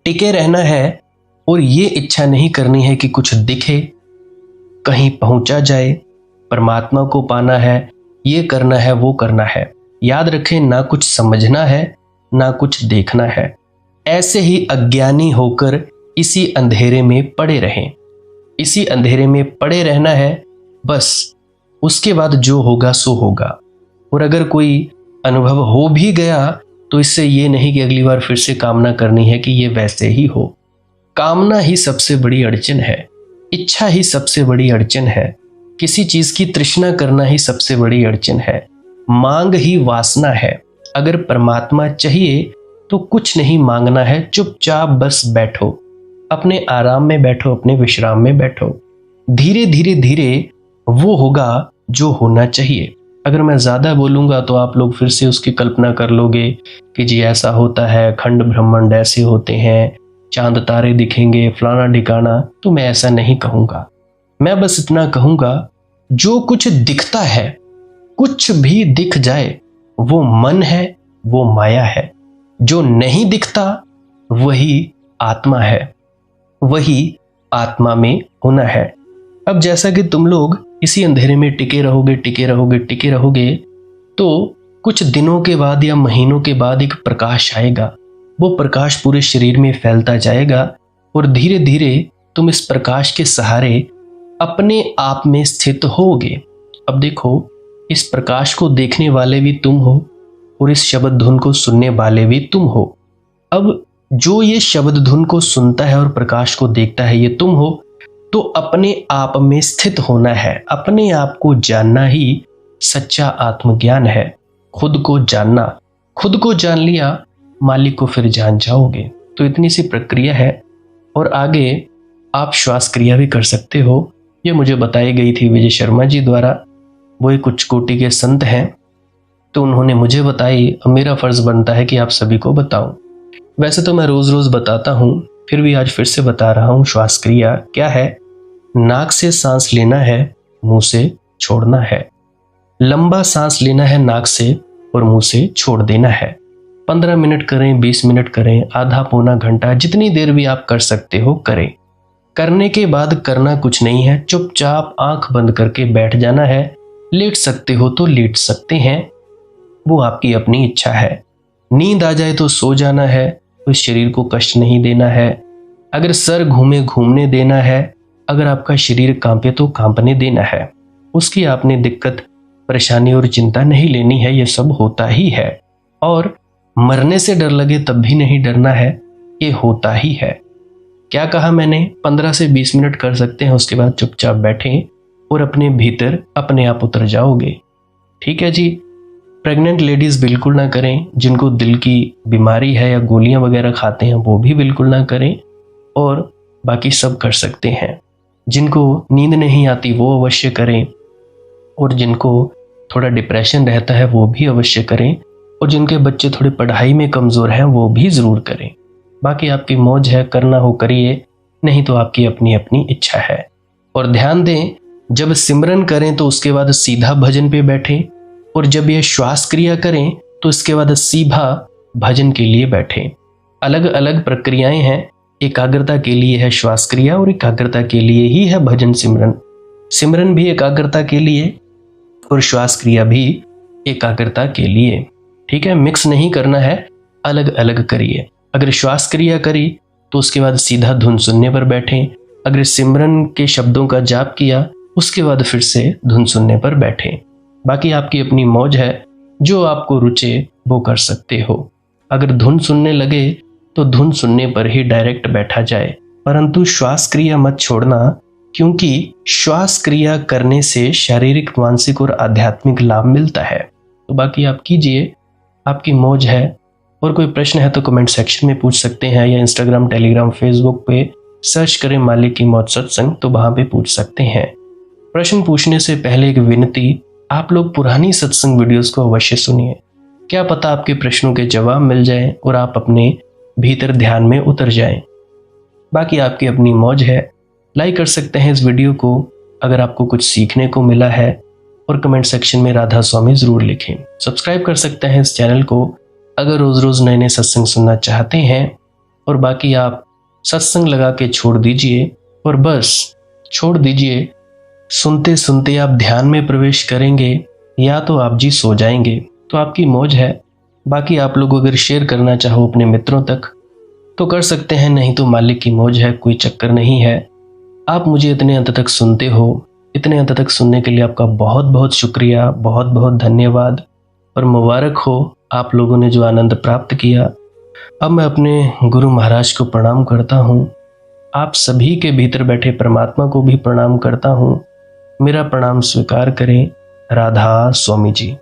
टिके रहना है और ये इच्छा नहीं करनी है कि कुछ दिखे, कहीं पहुंचा जाए, परमात्मा को पाना है, ये करना है, वो करना है। याद रखें, ना कुछ समझना है, ना कुछ देखना है। ऐसे ही अज्ञानी होकर इसी अंधेरे में पड़े रहें। इसी अंधेरे में पड़े रहना है बस। उसके बाद जो होगा सो होगा। और अगर कोई अनुभव हो भी गया तो इससे ये नहीं कि अगली बार फिर से कामना करनी है कि ये वैसे ही हो। कामना ही सबसे बड़ी अड़चन है, इच्छा ही सबसे बड़ी अड़चन है, किसी चीज की तृष्णा करना ही सबसे बड़ी अड़चन है, मांग ही वासना है। अगर परमात्मा चाहिए तो कुछ नहीं मांगना है, चुपचाप बस बैठो, अपने आराम में बैठो, अपने विश्राम में बैठो। धीरे धीरे धीरे वो होगा जो होना चाहिए। अगर मैं ज़्यादा बोलूँगा तो आप लोग फिर से उसकी कल्पना कर लोगे कि जी ऐसा होता है, खंड ब्रह्मांड ऐसे होते हैं, चांद तारे दिखेंगे, फलाना ढिकाना। तो मैं ऐसा नहीं कहूँगा। मैं बस इतना कहूँगा, जो कुछ दिखता है, कुछ भी दिख जाए, वो मन है, वो माया है। जो नहीं दिखता वही आत्मा है, वही आत्मा में होना है। अब जैसा कि तुम लोग इसी अंधेरे में टिके रहोगे टिके रहोगे टिके रहोगे, तो कुछ दिनों के बाद या महीनों के बाद एक प्रकाश आएगा। वो प्रकाश पूरे शरीर में फैलता जाएगा और धीरे धीरे तुम इस प्रकाश के सहारे अपने आप में स्थित होगे। अब देखो, इस प्रकाश को देखने वाले भी तुम हो और इस शब्द धुन को सुनने वाले भी तुम हो। अब जो ये शब्द धुन को सुनता है और प्रकाश को देखता है, ये तुम हो। तो अपने आप में स्थित होना है, अपने आप को जानना ही सच्चा आत्मज्ञान है। खुद को जानना, खुद को जान लिया मालिक को फिर जान जाओगे। तो इतनी सी प्रक्रिया है और आगे आप श्वास क्रिया भी कर सकते हो। ये मुझे बताई गई थी विजय शर्मा जी द्वारा। वो एक उच्च कोटि के संत हैं, तो उन्होंने मुझे बताई। अब मेरा फर्ज बनता है कि आप सभी को बताऊं। वैसे तो मैं रोज रोज बताता हूं, फिर भी आज फिर से बता रहा हूं। श्वास क्रिया क्या है? नाक से सांस लेना है, मुंह से छोड़ना है। लंबा सांस लेना है नाक से और मुंह से छोड़ देना है। 15 मिनट करें, 20 मिनट करें, आधा पौना घंटा, जितनी देर भी आप कर सकते हो करें। करने के बाद करना कुछ नहीं है, चुपचाप आंख बंद करके बैठ जाना है। लेट सकते हो तो लेट सकते हैं, वो आपकी अपनी इच्छा है। नींद आ जाए तो सो जाना है, तो शरीर को कष्ट नहीं देना है। अगर सर घूमे घूमने देना है, अगर आपका शरीर कांपे तो कांपने देना है। उसकी आपने दिक्कत, परेशानी और चिंता नहीं लेनी है, ये सब होता ही है। और मरने से डर लगे तब भी नहीं डरना है, ये होता ही है। क्या कहा मैंने? 15 से 20 मिनट कर सकते हैं, उसके बाद चुपचाप बैठें और अपने भीतर अपने आप उतर जाओगे। ठीक है जी। प्रेग्नेंट लेडीज बिल्कुल ना करें, जिनको दिल की बीमारी है या गोलियां वगैरह खाते हैं वो भी बिल्कुल ना करें, और बाकी सब कर सकते हैं। जिनको नींद नहीं आती वो अवश्य करें, और जिनको थोड़ा डिप्रेशन रहता है वो भी अवश्य करें, और जिनके बच्चे थोड़े पढ़ाई में कमज़ोर हैं वो भी ज़रूर करें। बाकी आपकी मौज है, करना हो करिए, नहीं तो आपकी अपनी अपनी इच्छा है। और ध्यान दें, जब सिमरन करें तो उसके बाद सीधा भजन पे बैठें, और जब ये श्वास क्रिया करें तो इसके बाद सीधा भजन के लिए बैठें। अलग अलग प्रक्रियाएं हैं। एकाग्रता के लिए है श्वास क्रिया और एकाग्रता के लिए ही है भजन सिमरन। सिमरन भी एकाग्रता के लिए और श्वास क्रिया भी एकाग्रता के लिए। ठीक है, मिक्स नहीं करना है, अलग अलग करिए। अगर श्वास क्रिया करी तो उसके बाद सीधा धुन सुनने पर बैठें। अगर सिमरन के शब्दों का जाप किया उसके बाद फिर से धुन सुनने पर बैठें। बाकी आपकी अपनी मौज है, जो आपको रुचे वो कर सकते हो। अगर धुन सुनने लगे तो धुन सुनने पर ही डायरेक्ट बैठा जाए, परंतु श्वास क्रिया मत छोड़ना, क्योंकि श्वास क्रिया करने से शारीरिक, मानसिक और आध्यात्मिक लाभ मिलता है। तो बाकी आप कीजिए, आपकी मौज है। और कोई प्रश्न है तो कमेंट सेक्शन में पूछ सकते हैं, या इंस्टाग्राम, टेलीग्राम, फेसबुक पे सर्च करें मालिक की मौज सत्संग, तो वहां पे पूछ सकते हैं। प्रश्न पूछने से पहले एक विनती, आप लोग पुरानी सत्संग वीडियोस को अवश्य सुनिए। क्या पता आपके प्रश्नों के जवाब मिल जाएं और आप अपने भीतर ध्यान में उतर जाएं। बाकी आपकी अपनी मौज है। लाइक कर सकते हैं इस वीडियो को अगर आपको कुछ सीखने को मिला है, और कमेंट सेक्शन में राधा स्वामी जरूर लिखें। सब्सक्राइब कर सकते हैं इस चैनल को अगर रोज रोज नए नए सत्संग सुनना चाहते हैं। और बाकी आप सत्संग लगा के छोड़ दीजिए, और बस छोड़ दीजिए। सुनते सुनते आप ध्यान में प्रवेश करेंगे या तो आप जी सो जाएंगे, तो आपकी मौज है। बाकी आप लोग अगर शेयर करना चाहो अपने मित्रों तक तो कर सकते हैं, नहीं तो मालिक की मौज है, कोई चक्कर नहीं है। आप मुझे इतने अंत तक सुनते हो, इतने अंत तक सुनने के लिए आपका बहुत बहुत शुक्रिया, बहुत बहुत धन्यवाद, और मुबारक हो आप लोगों ने जो आनंद प्राप्त किया। अब मैं अपने गुरु महाराज को प्रणाम करता हूँ। आप सभी के भीतर बैठे परमात्मा को भी प्रणाम करता हूँ। मेरा प्रणाम स्वीकार करें। राधा स्वामी जी।